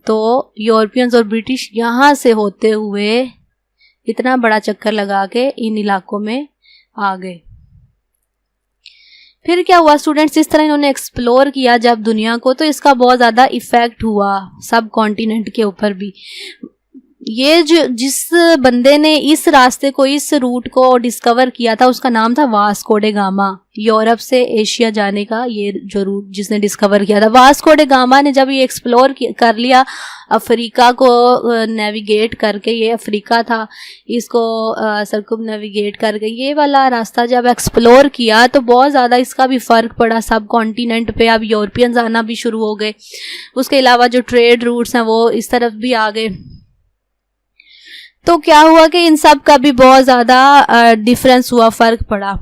तो यूरोपियंस और ब्रिटिश यहाँ से होते हुए इतना बड़ा चक्कर लगा के इन इलाकों में आ गए। फिर क्या हुआ स्टूडेंट्स, इस तरह इन्होंने एक्सप्लोर किया जब दुनिया को, तो इसका बहुत ज़्यादा इफ़ेक्ट हुआ सब कॉन्टिनेंट के ऊपर भी। ये जो जिस बंदे ने इस रास्ते को, इस रूट को डिस्कवर किया था, उसका नाम था वास्को डे गामा। यूरोप से एशिया जाने का ये जो रूट जिसने डिस्कवर किया था, वास्को डे गामा ने जब ये एक्सप्लोर कर लिया अफ्रीका को नेविगेट करके, ये अफ्रीका था, इसको सरकुम नेविगेट करके ये वाला रास्ता जब एक्सप्लोर किया तो बहुत ज़्यादा इसका भी फ़र्क पड़ा सब कॉन्टिनेंट पे। अब यूरोपियंस आना भी शुरू हो गए, उसके अलावा जो ट्रेड रूट्स हैं वो इस तरफ भी आ गए। तो क्या हुआ कि इन सब का भी बहुत ज़्यादा डिफरेंस हुआ, फ़र्क पड़ा।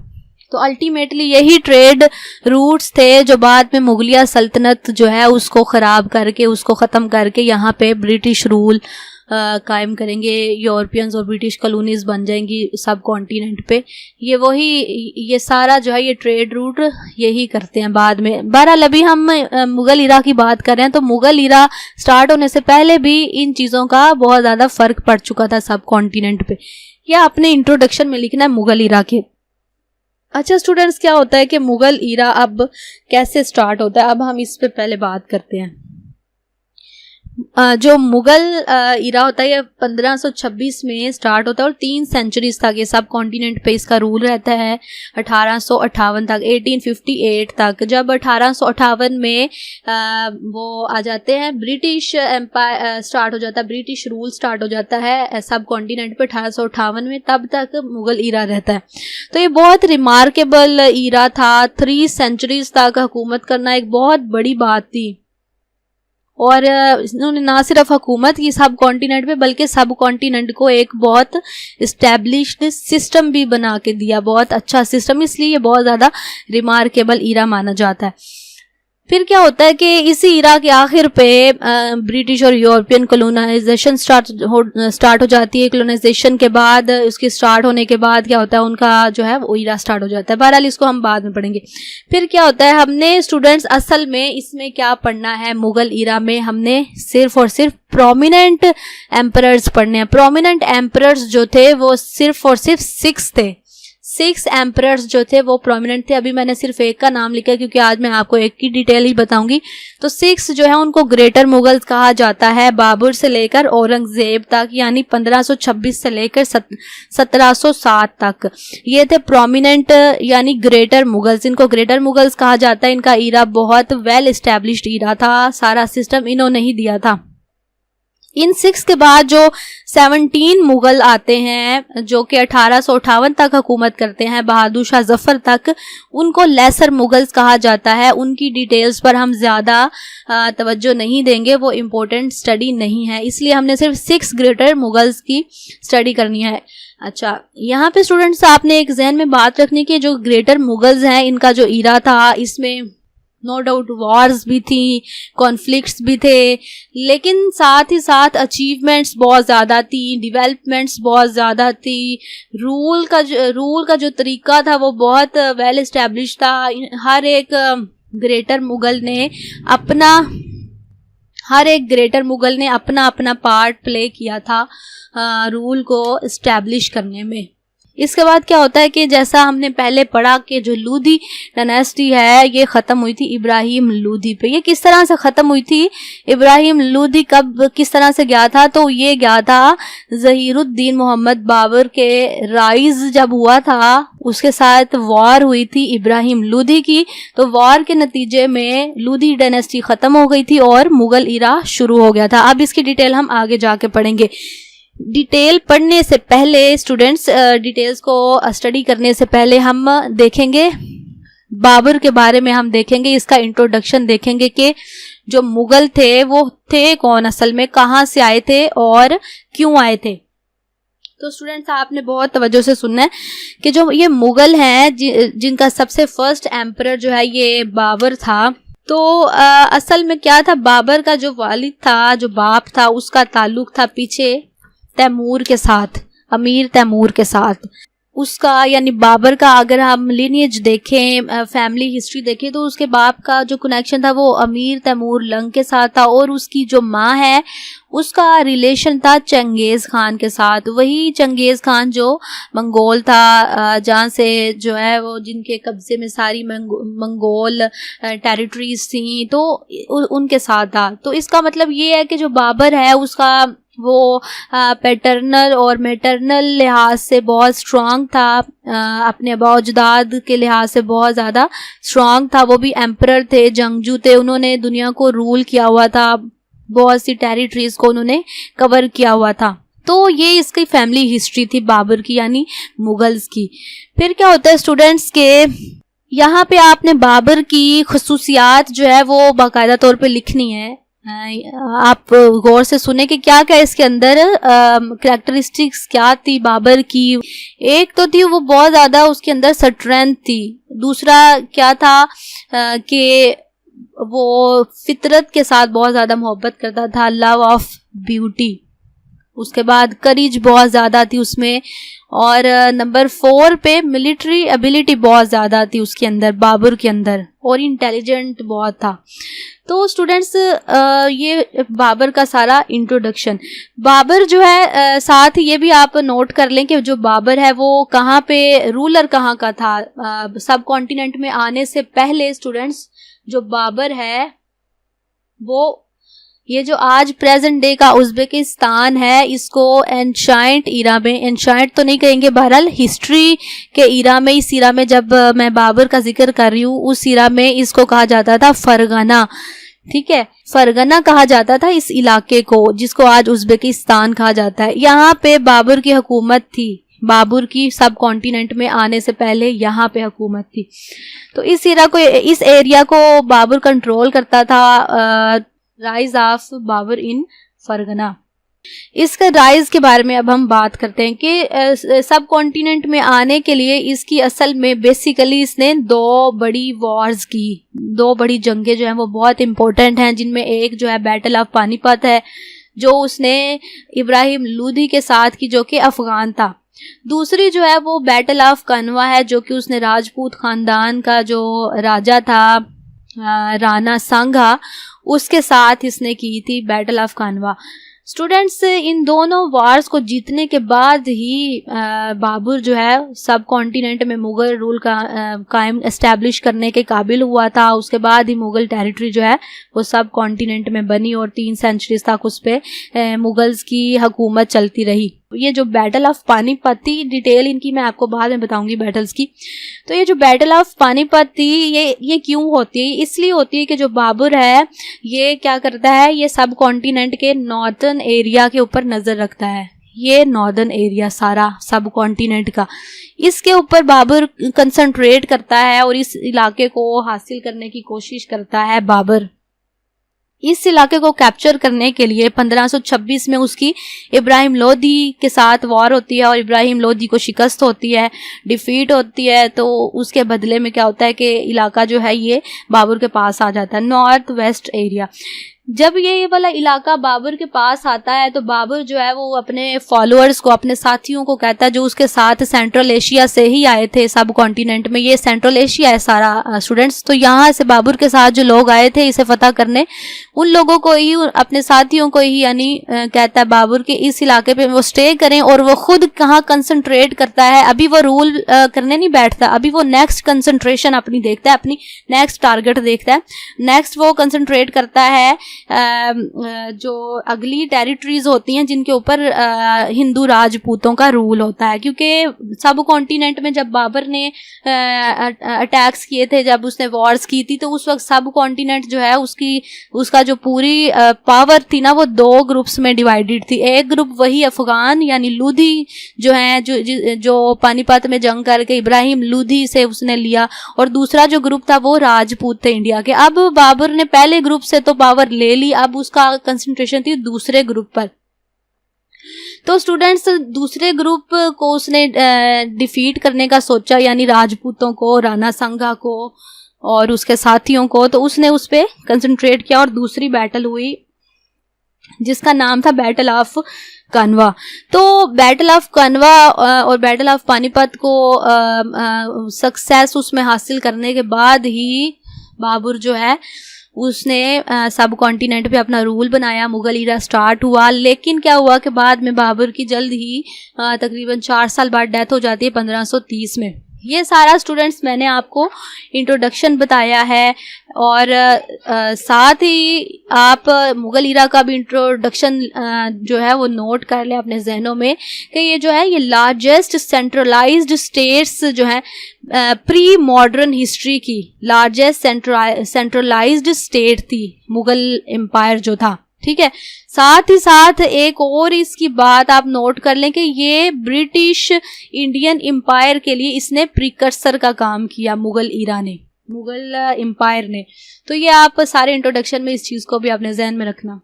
तो अल्टीमेटली यही ट्रेड रूट्स थे जो बाद में मुगलिया सल्तनत जो है उसको ख़राब करके, उसको ख़त्म करके यहाँ पे ब्रिटिश रूल कायम करेंगे, यूरोपियंस और ब्रिटिश कॉलोनीज बन जाएंगी सब कॉन्टिनेंट पे। ये सारा जो है ये ट्रेड रूट यही करते हैं बाद में। बहरहाल अभी हम मुग़ल इरा की बात कर रहे हैं, तो मुग़ल इरा स्टार्ट होने से पहले भी इन चीज़ों का बहुत ज़्यादा फ़र्क पड़ चुका था सब कॉन्टिनेंट पे। यह आपने इंट्रोडक्शन में लिखना है मुग़ल इरा के। अच्छा स्टूडेंट्स, क्या होता है कि मुगल ईरा अब कैसे स्टार्ट होता है, अब हम इस पे पहले बात करते हैं। जो मुगल ईरा होता है ये 1526 में स्टार्ट होता है और 3 सेंचुरीज तक ये सब कॉन्टिनेंट पे इसका रूल रहता है, 1858 तक, 1858 तक। जब 1858 में वो आ जाते हैं, ब्रिटिश एम्पायर स्टार्ट हो जाता है, ब्रिटिश रूल स्टार्ट हो जाता है सब कॉन्टिनेंट पे 1858 में, तब तक मुगल ईरा रहता है। तो ये बहुत रिमार्केबल ईरा था, 3 सेंचुरीज तक हुकूमत करना एक बहुत बड़ी बात थी। और इन्होंने ना सिर्फ हुकूमत की सब कॉन्टिनेंट पे, बल्कि सब कॉन्टिनेंट को एक बहुत इस्टेब्लिश्ड सिस्टम भी बना के दिया, बहुत अच्छा सिस्टम, इसलिए ये बहुत ज़्यादा रिमार्केबल ईरा माना जाता है। फिर क्या होता है कि इसी ईरा के आखिर पे ब्रिटिश और यूरोपियन कॉलोनाइजेशन स्टार्ट हो जाती है। कॉलोनाइजेशन के बाद, उसके स्टार्ट होने के बाद क्या होता है, उनका जो है वो ईरा स्टार्ट हो जाता है। बहरहाल इसको हम बाद में पढ़ेंगे। फिर क्या होता है, हमने स्टूडेंट्स असल में इसमें क्या पढ़ना है, मुगल ईरा में हमने सिर्फ और सिर्फ प्रोमिनेंट एम्परर्स पढ़ने हैं। प्रोमिनेंट एम्परर्स जो थे वो सिर्फ और सिर्फ 6 थे। 6 एम्परर्स जो थे वो प्रोमिनेंट थे। अभी मैंने सिर्फ एक का नाम लिखा है क्योंकि आज मैं आपको एक की डिटेल ही बताऊंगी। तो 6 जो है उनको ग्रेटर मुगल्स कहा जाता है, बाबर से लेकर औरंगजेब तक, यानी 1526 से लेकर 1707 तक। ये थे प्रोमिनेंट यानी ग्रेटर मुगल्स, इनको ग्रेटर मुगल्स कहा जाता है। इनका ईरा बहुत वेल एस्टेब्लिश्ड ईरा था, सारा सिस्टम इन्होंने ही दिया था। इन 6 के बाद जो 17 मुगल आते हैं जो कि 1858 तक हुकूमत करते हैं, बहादुर शाह जफर तक, उनको लेसर मुगल्स कहा जाता है। उनकी डिटेल्स पर हम ज़्यादा तवज्जो नहीं देंगे, वो इम्पोर्टेंट स्टडी नहीं है, इसलिए हमने सिर्फ 6 ग्रेटर मुगल्स की स्टडी करनी है। अच्छा, यहाँ पे स्टूडेंट्स आपने एक जहन में बात रखनी कि जो ग्रेटर मुगल्स हैं, इनका जो ईरा था इसमें नो डाउट वॉर्स भी थी, कॉन्फ्लिक्ट्स भी थे, लेकिन साथ ही साथ अचीवमेंट्स बहुत ज़्यादा थी, डेवलपमेंट्स बहुत ज़्यादा थी। रूल का जो तरीका था वो बहुत वेल एस्टेब्लिश था। हर एक ग्रेटर मुगल ने अपना अपना पार्ट प्ले किया था रूल को इस्टेब्लिश करने में। इसके बाद क्या होता है कि जैसा हमने पहले पढ़ा कि जो लूदी डायनेस्टी है ये ख़त्म हुई थी इब्राहिम लोदी पे। ये किस तरह से ख़त्म हुई थी, इब्राहिम लोदी कब किस तरह से गया था, तो ये गया था ज़हीरुद्दीन मोहम्मद बाबर के राइज जब हुआ था, उसके साथ वॉर हुई थी इब्राहिम लोदी की। तो वॉर के नतीजे में लोदी डायनेस्टी ख़त्म हो गई थी और मुग़ल ईरा शुरू हो गया था। अब इसकी डिटेल हम आगे जाके पढ़ेंगे। डिटेल पढ़ने से पहले स्टूडेंट्स, डिटेल्स को स्टडी करने से पहले हम देखेंगे बाबर के बारे में, हम देखेंगे इसका इंट्रोडक्शन, देखेंगे कि जो मुगल थे वो थे कौन, असल में कहाँ से आए थे और क्यों आए थे। तो स्टूडेंट्स आपने बहुत तवज्जो से सुनना है कि जो ये मुगल हैं जिनका सबसे फर्स्ट एम्परर जो है ये बाबर था। तो असल में क्या था, बाबर का जो वालिद था, जो बाप था, उसका ताल्लुक था पीछे तैमूर के साथ, अमीर तैमूर के साथ। उसका यानी बाबर का अगर हम लिनिएज देखें, फैमिली हिस्ट्री देखें, तो उसके बाप का जो कनेक्शन था वो अमीर तैमूर लंग के साथ था और उसकी जो माँ है उसका रिलेशन था चंगेज़ खान के साथ। वही चंगेज़ खान जो मंगोल था, जहाँ से जो है वो जिनके कब्जे में सारी मंगोल टेरिटरीज थी, तो उनके साथ था। तो इसका मतलब ये है कि जो बाबर है उसका वो पैटर्नल और मैटरनल लिहाज से बहुत स्ट्रांग था, अपने अबाउजदाद के लिहाज से बहुत ज़्यादा स्ट्रांग था। वो भी एम्परर थे, जंगजू थे, उन्होंने दुनिया को रूल किया हुआ था, बहुत सी टेरिटरीज को उन्होंने कवर किया हुआ था। तो ये इसकी फैमिली हिस्ट्री थी बाबर की, यानी मुगल्स की। फिर क्या होता है स्टूडेंट्स के यहाँ पे आपने बाबर की खसूसियात जो है वो बाकायदा तौर पे लिखनी है। आप गौर से सुने कि क्या क्या इसके अंदर कैरेक्टरिस्टिक्स क्या थी बाबर की। एक तो थी वो बहुत ज़्यादा उसके अंदर स्ट्रेंथ थी। दूसरा क्या था कि वो फितरत के साथ बहुत ज़्यादा मोहब्बत करता था, लव ऑफ ब्यूटी। उसके बाद करेज बहुत ज़्यादा थी उसमें, और नंबर 4 पे मिलिट्री एबिलिटी बहुत ज़्यादा थी उसके अंदर, बाबर के अंदर, और इंटेलिजेंट बहुत था। तो स्टूडेंट्स ये बाबर का सारा इंट्रोडक्शन। बाबर जो है साथ ही ये भी आप नोट कर लें कि जो बाबर है वो कहाँ पे रूलर कहाँ का था। सब कॉन्टिनेंट में आने से पहले स्टूडेंट्स जो बाबर है वो ये जो आज प्रेजेंट डे का उज़्बेकिस्तान है इसको एंशाइंट ईरा में, एंशाइंट तो नहीं कहेंगे, बहरहाल हिस्ट्री के ईरा में, इस ईरा में जब मैं बाबर का जिक्र कर रही हूँ उस ईरा में इसको कहा जाता था फरगना। ठीक है, फरगना कहा जाता था इस इलाके को जिसको आज उज़्बेकिस्तान कहा जाता है। यहाँ पे बाबर की हुकूमत थी, बाबर की सब कॉन्टिनेंट में आने से पहले यहाँ पे हुकूमत थी। तो इस एरिया को बाबर कंट्रोल करता था। राइज ऑफ बाबर इन फरगना, इसका राइज के बारे में अब हम बात करते हैं कि सब कॉन्टिनेंट में आने के लिए इसकी असल में बेसिकली इसने 2 बड़ी वॉर्स की, 2 बड़ी जंगें जो हैं वो बहुत इंपॉर्टेंट हैं, जिनमें एक जो है बैटल ऑफ पानीपत है जो उसने इब्राहिम लोदी के साथ की जो कि अफगान था। दूसरी जो है वो बैटल ऑफ कनवा है जो कि उसने राजपूत खानदान का जो राजा था राणा सांगा उसके साथ इसने की थी बैटल ऑफ कानवा। स्टूडेंट्स इन दोनों वार्स को जीतने के बाद ही बाबर जो है सब कॉन्टिनेंट में मुगल रूल का कायम एस्टैब्लिश करने के काबिल हुआ था। उसके बाद ही मुगल टेरिटरी जो है वो सब कॉन्टिनेंट में बनी और 3 सेंचुरीज तक उस पर मुगल्स की हुकूमत चलती रही। ये जो बैटल ऑफ पानीपत थी, डिटेल इनकी मैं आपको बाद में बताऊंगी बैटल्स की। तो ये जो बैटल ऑफ पानीपत थी ये क्यों होती है? इसलिए होती है कि जो बाबर है ये क्या करता है, ये सब कॉन्टिनेंट के नॉर्थर्न एरिया के ऊपर नजर रखता है। ये नॉर्दर्न एरिया सारा सब कॉन्टिनेंट का, इसके ऊपर बाबर कंसंट्रेट करता है और इस इलाके को हासिल करने की कोशिश करता है बाबर। इस इलाके को कैप्चर करने के लिए 1526 में उसकी इब्राहिम लोदी के साथ वॉर होती है और इब्राहिम लोदी को शिकस्त होती है, डिफीट होती है। तो उसके बदले में क्या होता है कि इलाका जो है ये बाबर के पास आ जाता है, नॉर्थ वेस्ट एरिया। जब ये वाला इलाका बाबर के पास आता है तो बाबर जो है वो अपने फॉलोअर्स को, अपने साथियों को कहता है जो उसके साथ सेंट्रल एशिया से ही आए थे सब कॉन्टिनेंट में, ये सेंट्रल एशिया है सारा स्टूडेंट्स। तो यहाँ से बाबर के साथ जो लोग आए थे इसे फतह करने, उन लोगों को ही, अपने साथियों को ही यानी कहता है बाबर के इस इलाके पे वो स्टे करें और वो खुद कहाँ कंसंट्रेट करता है। अभी वो रूल करने नहीं बैठता, अभी वो नेक्स्ट कंसंट्रेशन अपनी देखता है, अपनी नेक्स्ट टारगेट देखता है। नेक्स्ट वो कंसंट्रेट करता है जो अगली टेरिटरीज होती हैं जिनके ऊपर हिंदू राजपूतों का रूल होता है। क्योंकि सब कॉन्टिनेंट में जब बाबर ने अटैक्स किए थे, जब उसने वॉर्स की थी, तो उस वक्त सब कॉन्टिनेंट जो है उसका जो पूरी पावर थी ना वो 2 ग्रुप्स में डिवाइडेड थी। एक ग्रुप वही अफगान यानी लूधी जो है जो पानीपत में जंग करके इब्राहिम लोदी से उसने लिया, और दूसरा जो ग्रुप था वो राजपूत थे इंडिया के। अब बाबर ने पहले ग्रुप से तो पावर ले ली, अब उसका कंसंट्रेशन थी दूसरे ग्रुप पर। तो स्टूडेंट्स दूसरे ग्रुप को उसने डिफीट करने का सोचा, यानी राजपूतों को, राणा सांगा को और उसके साथियों को। तो उसने उस पर कंसंट्रेट किया और दूसरी बैटल हुई जिसका नाम था बैटल ऑफ कानवा। तो बैटल ऑफ कानवा और बैटल ऑफ पानीपत को सक्सेस उसमें हासिल करने के बाद ही बाबर जो है उसने सब कॉन्टिनेंट पे अपना रूल बनाया, मुगल ईरा स्टार्ट हुआ। लेकिन क्या हुआ कि बाद में बाबर की जल्द ही तकरीबन 4 साल बाद डेथ हो जाती है 1530 में। ये सारा स्टूडेंट्स मैंने आपको इंट्रोडक्शन बताया है, और साथ ही आप मुगल ईरा का भी इंट्रोडक्शन जो है वो नोट कर लें अपने जहनों में कि ये जो है ये लार्जेस्ट सेंट्रलाइज्ड स्टेट्स जो है प्री मॉडर्न हिस्ट्री की लार्जेस्ट सेंट्रलाइज्ड स्टेट थी मुगल एम्पायर जो था। ठीक है, साथ ही साथ एक और इसकी बात आप नोट कर लें कि ये ब्रिटिश इंडियन एम्पायर के लिए इसने प्रिकर्सर का काम किया मुगल ईरा ने, मुगल एम्पायर ने। तो ये आप सारे इंट्रोडक्शन में इस चीज़ को भी अपने जहन में रखना।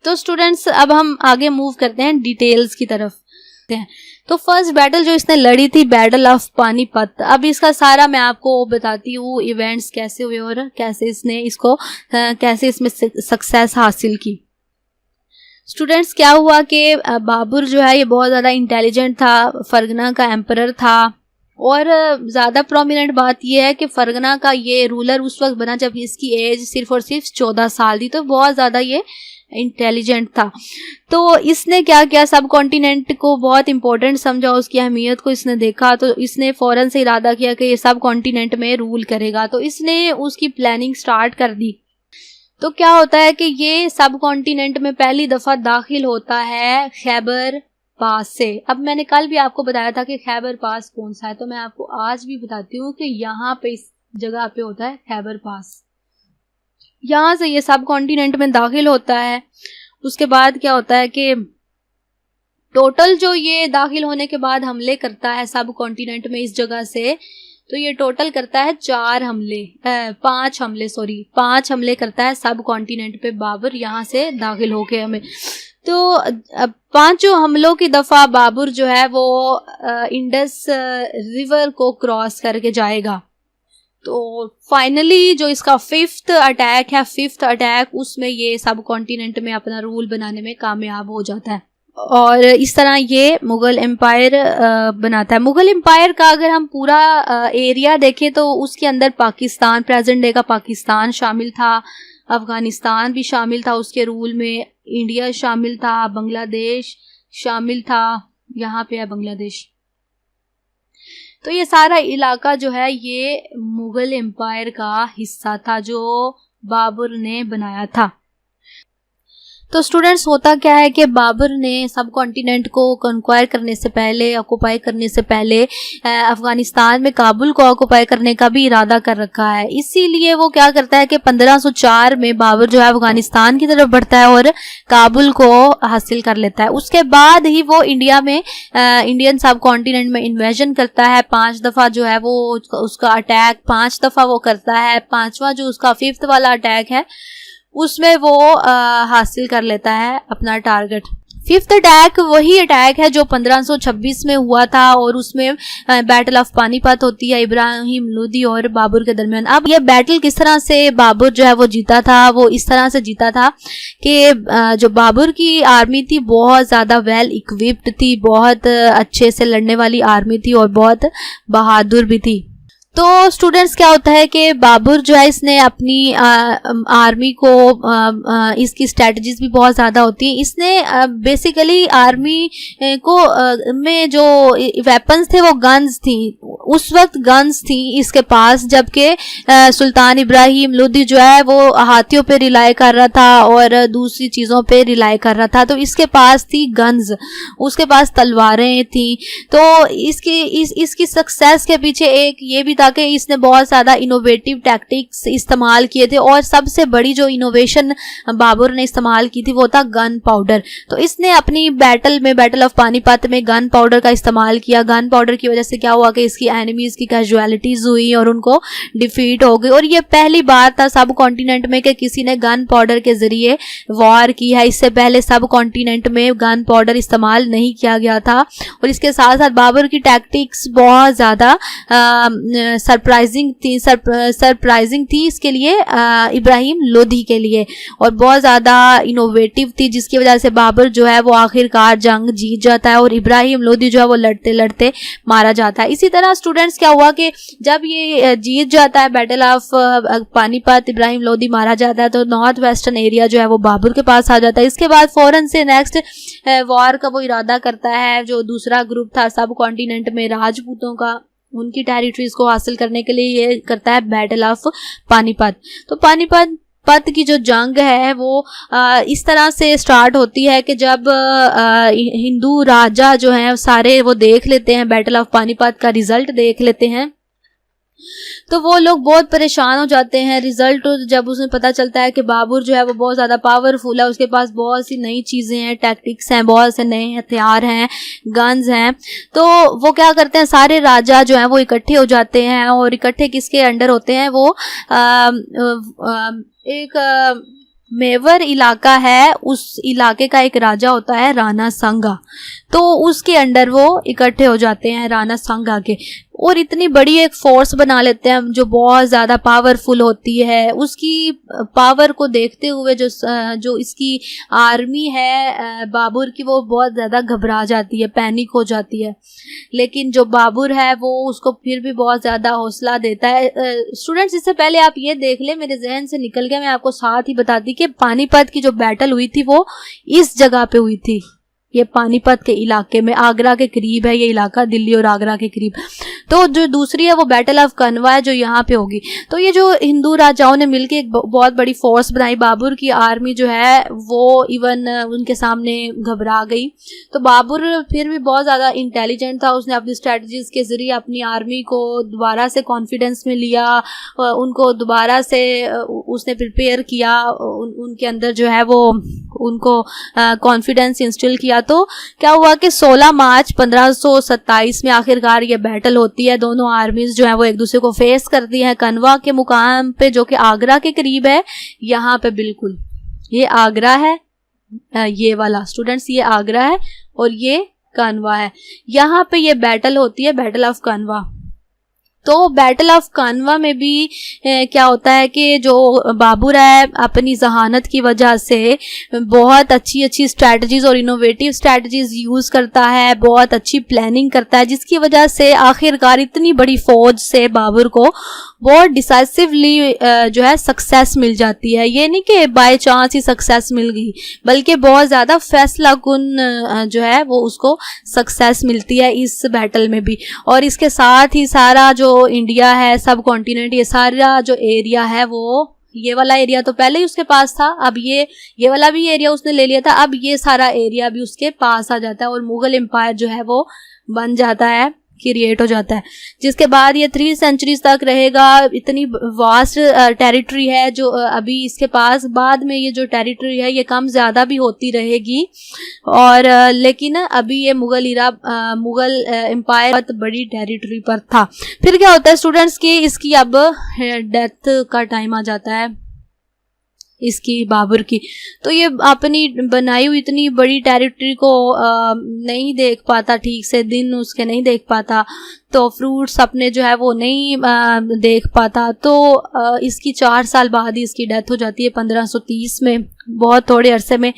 तो स्टूडेंट्स अब हम आगे मूव करते हैं डिटेल्स की तरफ। तो फर्स्ट बैटल जो इसने लड़ी थी बैटल ऑफ पानीपत। अब इसका सारा मैं आपको बताती हूँ इवेंट्स कैसे हुए और कैसे इसने इसको कैसे इसमें सक्सेस हासिल की। स्टूडेंट्स क्या हुआ कि बाबर जो है ये बहुत ज़्यादा इंटेलिजेंट था, फरगना का एम्परर था, और ज़्यादा प्रोमिनेंट बात यह है कि फरगना का ये रूलर उस वक्त बना जब इसकी एज सिर्फ और सिर्फ 14 साल थी, तो बहुत ज़्यादा ये इंटेलिजेंट था। तो इसने क्या किया, सब कॉन्टिनेंट को बहुत इंपॉर्टेंट समझा, उसकी अहमियत को इसने देखा, तो इसने फ़ौरन से इरादा किया कि ये सब कॉन्टिनेंट में रूल करेगा। तो इसने उसकी प्लानिंग स्टार्ट कर दी। तो क्या होता है कि ये सब कॉन्टिनेंट में पहली दफ़ा दाखिल होता है खैबर पास से। अब मैंने कल भी आपको बताया था कि खैबर पास कौन सा है, तो मैं आपको आज भी बताती हूँ कि यहाँ पे इस जगह पे होता है खैबर पास। यहाँ से ये सब कॉन्टिनेंट में दाखिल होता है। उसके बाद क्या होता है कि टोटल जो ये दाखिल होने के बाद हमले करता है सब कॉन्टिनेंट में इस जगह से, तो ये टोटल करता है 5 हमले करता है सब कॉन्टिनेंट पे बाबर यहाँ से दाखिल होके हमें। तो 5 हमलों की दफ़ा बाबर जो है वो इंडस रिवर को क्रॉस करके जाएगा। तो फाइनली जो इसका फिफ्थ अटैक उसमें ये सब कॉन्टिनेंट में अपना रूल बनाने में कामयाब हो जाता है, और इस तरह ये मुग़ल एम्पायर बनाता है। मुग़ल एम्पायर का अगर हम पूरा एरिया देखें तो उसके अंदर पाकिस्तान, प्रेजेंट डे का पाकिस्तान शामिल था, अफ़गानिस्तान भी शामिल था उसके रूल में, इंडिया शामिल था, बांग्लादेश शामिल था, यहाँ पे है बांग्लादेश। तो ये सारा इलाका जो है ये मुग़ल एम्पायर का हिस्सा था जो बाबर ने बनाया था। तो स्टूडेंट्स होता क्या है कि बाबर ने सब कॉन्टिनेंट को कंक्वायर करने से पहले, ऑक्युपाई करने से पहले अफ़गानिस्तान में काबुल को ऑक्युपाई करने का भी इरादा कर रखा है। इसीलिए वो क्या करता है कि 1504 में बाबर जो है अफ़गानिस्तान की तरफ बढ़ता है और काबुल को हासिल कर लेता है। उसके बाद ही वो इंडिया में इंडियन सब कॉन्टिनेंट में इन्वेजन करता है। 5 दफ़ा जो है वो उसका अटैक 5 दफ़ा वो करता है। 5वां जो उसका 5th वाला अटैक है उसमें वो हासिल कर लेता है अपना टारगेट। 5th अटैक वही अटैक है जो 1526 में हुआ था, और उसमें बैटल ऑफ पानीपत होती है इब्राहिम लोदी और बाबर के दरमियान। अब ये बैटल किस तरह से बाबर जो है वो जीता था, वो इस तरह से जीता था कि जो बाबर की आर्मी थी बहुत ज़्यादा वेल इक्विप्ड थी, बहुत अच्छे से लड़ने वाली आर्मी थी और बहुत बहादुर भी थी। तो स्टूडेंट्स क्या होता है कि बाबर जो है इसने अपनी आर्मी को इसकी स्ट्रेटजीज भी बहुत ज़्यादा होती हैं। इसने बेसिकली आर्मी को में जो वेपन्स थे वो गन्स थी, उस वक्त गन्स थी इसके पास, जबकि सुल्तान इब्राहिम लोदी जो है वो हाथियों पे रिलाई कर रहा था और दूसरी चीज़ों पे रिलाई कर रहा था। तो इसके पास थी गन्स, उसके पास तलवारें थी। तो इसकी सक्सेस के पीछे एक ये भी था कि इसने बहुत ज़्यादा इनोवेटिव टैक्टिक्स इस्तेमाल किए थे, और सबसे बड़ी जो इनोवेशन बाबर ने इस्तेमाल की थी वो था गन पाउडर। तो इसने अपनी बैटल ऑफ पानीपत में गन पाउडर का इस्तेमाल किया। गन पाउडर की वजह से क्या हुआ कि इसकी एनिमीज़ की कैजुअलिटीज़ हुई और उनको डिफीट हो गई, और ये पहली बार था सब कॉन्टिनेंट में कि किसी ने गन पाउडर के ज़रिए वॉर की है। इससे पहले सब कॉन्टिनेंट में गन पाउडर इस्तेमाल नहीं किया गया था। और इसके साथ साथ बाबर की टैक्टिक्स बहुत ज़्यादा सरप्राइजिंग थी इसके लिए, इब्राहिम लोदी के लिए, और बहुत ज़्यादा इनोवेटिव थी, जिसकी वजह से बाबर जो है वो आखिरकार जंग जीत जाता है और इब्राहिम लोदी जो है वो लड़ते लड़ते मारा जाता है। इसी तरह स्टूडेंट्स क्या हुआ कि जब ये जीत जाता है बैटल ऑफ पानीपत, इब्राहिम लोदी मारा जाता है, तो नॉर्थ वेस्टर्न एरिया जो है वो बाबर के पास आ जाता है। इसके बाद फ़ौरन से नेक्स्ट वॉर का वो इरादा करता है। जो दूसरा ग्रुप था सब कॉन्टिनेंट में राजपूतों का, उनकी टेरिटरीज को हासिल करने के लिए ये करता है बैटल ऑफ पानीपत। तो पानीपत की जो जंग है वो इस तरह से स्टार्ट होती है कि जब हिंदू राजा जो हैं सारे वो देख लेते हैं, बैटल ऑफ पानीपत का रिजल्ट देख लेते हैं, तो वो लोग बहुत परेशान हो जाते हैं। रिजल्ट जब उसे पता चलता है कि बाबर जो है वो बहुत ज़्यादा पावरफुल है, उसके पास बहुत सी नई चीज़ें हैं, टैक्टिक्स हैं, बहुत से नए हथियार हैं, गन्स हैं, तो वो क्या करते हैं, सारे राजा जो हैं वो इकट्ठे हो जाते हैं। और इकट्ठे किसके अंडर होते हैं, वो एक मेवर इलाका है, उस इलाके का एक राजा होता है राणा सांगा, तो उसके अंडर वो इकट्ठे हो जाते हैं राणा सांगा के। और इतनी बड़ी एक फोर्स बना लेते हैं जो बहुत ज़्यादा पावरफुल होती है। उसकी पावर को देखते हुए जो इसकी आर्मी है बाबर की, वो बहुत ज़्यादा घबरा जाती है, पैनिक हो जाती है। लेकिन जो बाबर है वो उसको फिर भी बहुत ज़्यादा हौसला देता है। स्टूडेंट्स, इससे पहले आप ये देख लें, मेरे जहन से निकल गया, मैं आपको साथ ही बताती कि पानीपत की जो बैटल हुई थी वो इस जगह पे हुई थी। ये पानीपत के इलाके में, आगरा के करीब है ये इलाका, दिल्ली और आगरा के करीब। तो जो दूसरी है वो बैटल ऑफ कनवा है जो यहाँ पे होगी। तो ये जो हिंदू राजाओं ने मिलकर एक बहुत बड़ी फोर्स बनाई, बाबर की आर्मी जो है वो इवन उनके सामने घबरा गई। तो बाबर फिर भी बहुत ज़्यादा इंटेलिजेंट था, उसने अपनी स्ट्रेटजीज के जरिए अपनी आर्मी को दोबारा से कॉन्फिडेंस में लिया, उनको दोबारा से उसने प्रिपेयर किया, उनके अंदर जो है वो उनको कॉन्फिडेंस इंस्टिल किया। तो क्या हुआ कि 16 मार्च 1527 में आखिरकार ये बैटल होती है। दोनों आर्मीज जो है वो एक दूसरे को फेस करती हैं कनवा के मुकाम पे, जो कि आगरा के करीब है। यहाँ पे बिल्कुल ये आगरा है, ये वाला स्टूडेंट्स, ये आगरा है और ये कनवा है। यहाँ पे ये बैटल होती है, बैटल ऑफ कनवा। तो बैटल ऑफ कानवा में भी क्या होता है कि जो बाबर है अपनी जहानत की वजह से बहुत अच्छी अच्छी स्ट्रैटेजीज और इनोवेटिव स्ट्रैटेजीज यूज़ करता है, बहुत अच्छी प्लानिंग करता है, जिसकी वजह से आखिरकार इतनी बड़ी फौज से बाबर को बहुत डिसाइसिवली जो है सक्सेस मिल जाती है। ये नहीं कि बाय चांस ही सक्सेस मिल गई, बल्कि बहुत ज़्यादा फैसला कुन जो है वो उसको सक्सेस मिलती है इस बैटल में भी। और इसके साथ ही सारा जो इंडिया है, सब कॉन्टिनेंट, ये सारा जो एरिया है वो, ये वाला एरिया तो पहले ही उसके पास था, अब ये वाला भी एरिया उसने ले लिया था, अब ये सारा एरिया भी उसके पास आ जाता है और मुगल एम्पायर जो है वो बन जाता है, क्रिएट हो जाता है। जिसके बाद ये 3 सेंचुरीज तक रहेगा। इतनी वास्ट टेरिटरी है जो अभी इसके पास, बाद में ये जो टेरिटरी है ये कम ज़्यादा भी होती रहेगी। और लेकिन अभी ये मुगल एम्पायर बहुत बड़ी टेरिटरी पर था। फिर क्या होता है स्टूडेंट्स की इसकी अब डेथ का टाइम आ जाता है इसकी, बाबर की। तो ये अपनी बनाई हुई इतनी बड़ी टेरिटरी को नहीं देख पाता ठीक से, दिन उसके नहीं देख पाता, तो फ्रूट्स अपने जो है वो नहीं देख पाता। तो इसकी 4 साल बाद ही इसकी डेथ हो जाती है 1530 में, बहुत थोड़े अरसे में।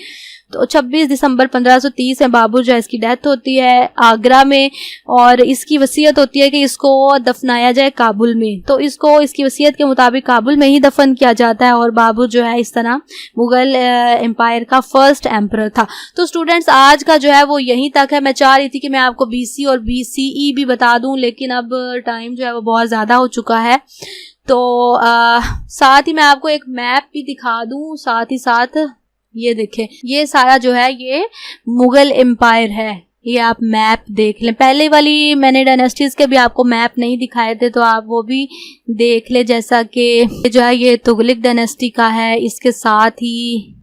तो 26 दिसंबर 1530 में बाबर जो है इसकी डेथ होती है आगरा में। और इसकी वसीयत होती है कि इसको दफनाया जाए काबुल में। तो इसको इसकी वसीयत के मुताबिक काबुल में ही दफन किया जाता है। और बाबर जो है इस तरह मुगल एम्पायर का फर्स्ट एम्परर था। तो स्टूडेंट्स आज का जो है वो यहीं तक है। मैं चाह रही थी कि मैं आपको BC और BCE भी बता दूं, लेकिन अब टाइम जो है वो बहुत ज़्यादा हो चुका है। तो साथ ही मैं आपको एक मैप भी दिखा दूं, साथ ही साथ ये देखें, ये सारा जो है ये मुगल एम्पायर है। ये आप मैप देख लें। पहले वाली मैंने डायनेस्टीज के भी आपको मैप नहीं दिखाए थे, तो आप वो भी देख ले। जैसा कि जो है ये तुगलक डायनेस्टी का है, इसके साथ ही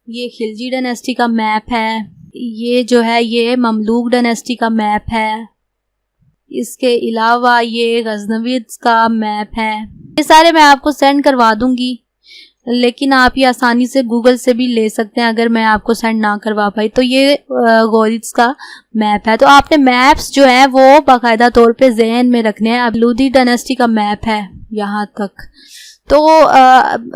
ये खिलजी डायनेस्टी का मैप है, ये जो है ये ममलूक डायनेस्टी का मैप है, इसके अलावा ये गजनवीद का मैप है। ये सारे मैं आपको सेंड करवा दूंगी, लेकिन आप ये आसानी से गूगल से भी ले सकते हैं अगर मैं आपको सेंड ना करवा पाई। तो ये गोरिट्स का मैप है। तो आपने मैप्स जो है वो बाकायदा तौर पे जहन में रखने हैं। अब लूदी डायनेस्टी का मैप है यहाँ तक। तो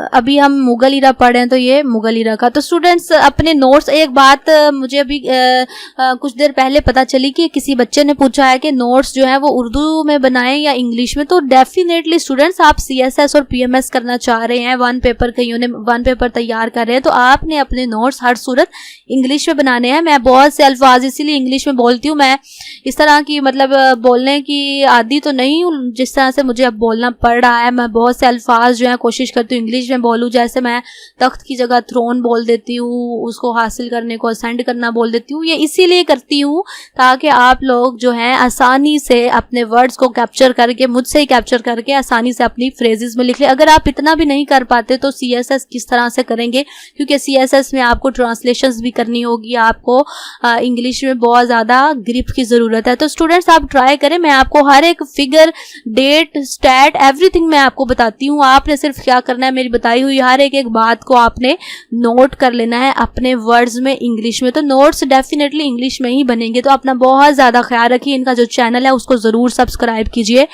अभी हम मुगल इरा पढ़ रहे हैं, तो ये मुगल इरा का। तो स्टूडेंट्स अपने नोट्स, एक बात मुझे अभी कुछ देर पहले पता चली कि किसी बच्चे ने पूछा है कि नोट्स जो है वो उर्दू में बनाएं या इंग्लिश में। तो डेफिनेटली स्टूडेंट्स आप CSS और PMS करना चाह रहे हैं, 1 पेपर कईयों ने 1 पेपर तैयार कर रहे हैं, तो आपने अपने नोट्स हर सूरत इंग्लिश में बनाने हैं। मैं बहुत से अल्फाज इसीलिए इंग्लिश में बोलती हूँ, मैं इस तरह की मतलब बोलने की आदी तो नहीं हूँ जिस तरह से मुझे अब बोलना पड़ रहा है। मैं बहुत से अल्फाज जो है कोशिश करती हूँ इंग्लिश में बोलूँ। जैसे मैं तख्त की जगह थ्रोन बोल देती हूँ, उसको हासिल करने को असेंड करना बोल देती हूँ। ये इसीलिए करती हूँ ताकि आप लोग जो हैं आसानी से अपने वर्ड्स को कैप्चर करके, मुझसे ही कैप्चर करके आसानी से अपनी फ्रेजेस में लिख लें। अगर आप इतना भी नहीं कर पाते तो CSS किस तरह से करेंगे, क्योंकि CSS में आपको ट्रांसलेशंस भी करनी होगी, आपको इंग्लिश में बहुत ज़्यादा ग्रिप की ज़रूरत है। तो स्टूडेंट्स आप ट्राई करें, मैं आपको हर एक फिगर, डेट, स्टैट, एवरीथिंग मैं आपको बताती हूँ। आप आपने सिर्फ क्या करना है, मेरी बताई हुई हर एक बात को आपने नोट कर लेना है अपने वर्ड्स में, इंग्लिश में। तो नोट्स डेफिनेटली इंग्लिश में ही बनेंगे। तो अपना बहुत ज़्यादा ख्याल रखिए। इनका जो चैनल है उसको ज़रूर सब्सक्राइब कीजिए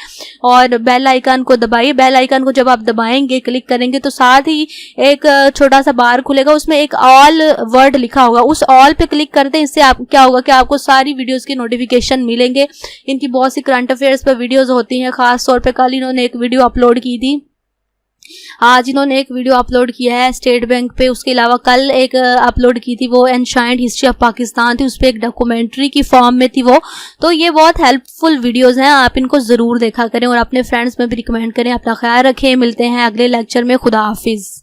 और बेल आइकन को दबाइए। बेल आइकन को जब आप दबाएंगे, क्लिक करेंगे, तो साथ ही एक छोटा सा बार खुलेगा, उसमें एक ऑल वर्ड लिखा होगा, उस ऑल पे क्लिक करते हैं। इससे आप क्या होगा कि आपको सारी वीडियोस के नोटिफिकेशन मिलेंगे। इनकी बहुत सी करंट अफेयर्स पे वीडियोस होती हैं। खास तौर पे कल इन्होंने एक वीडियो अपलोड की थी, आज इन्होंने एक वीडियो अपलोड किया है स्टेट बैंक पे। उसके अलावा कल एक अपलोड की थी, वो एंशाइंट हिस्ट्री ऑफ पाकिस्तान थी, उस पर एक डॉक्यूमेंट्री की फॉर्म में थी वो। तो ये बहुत हेल्पफुल वीडियोस हैं, आप इनको ज़रूर देखा करें और अपने फ्रेंड्स में भी रिकमेंड करें। अपना ख्याल रखें, मिलते हैं अगले लेक्चर में। खुदा हाफिज़।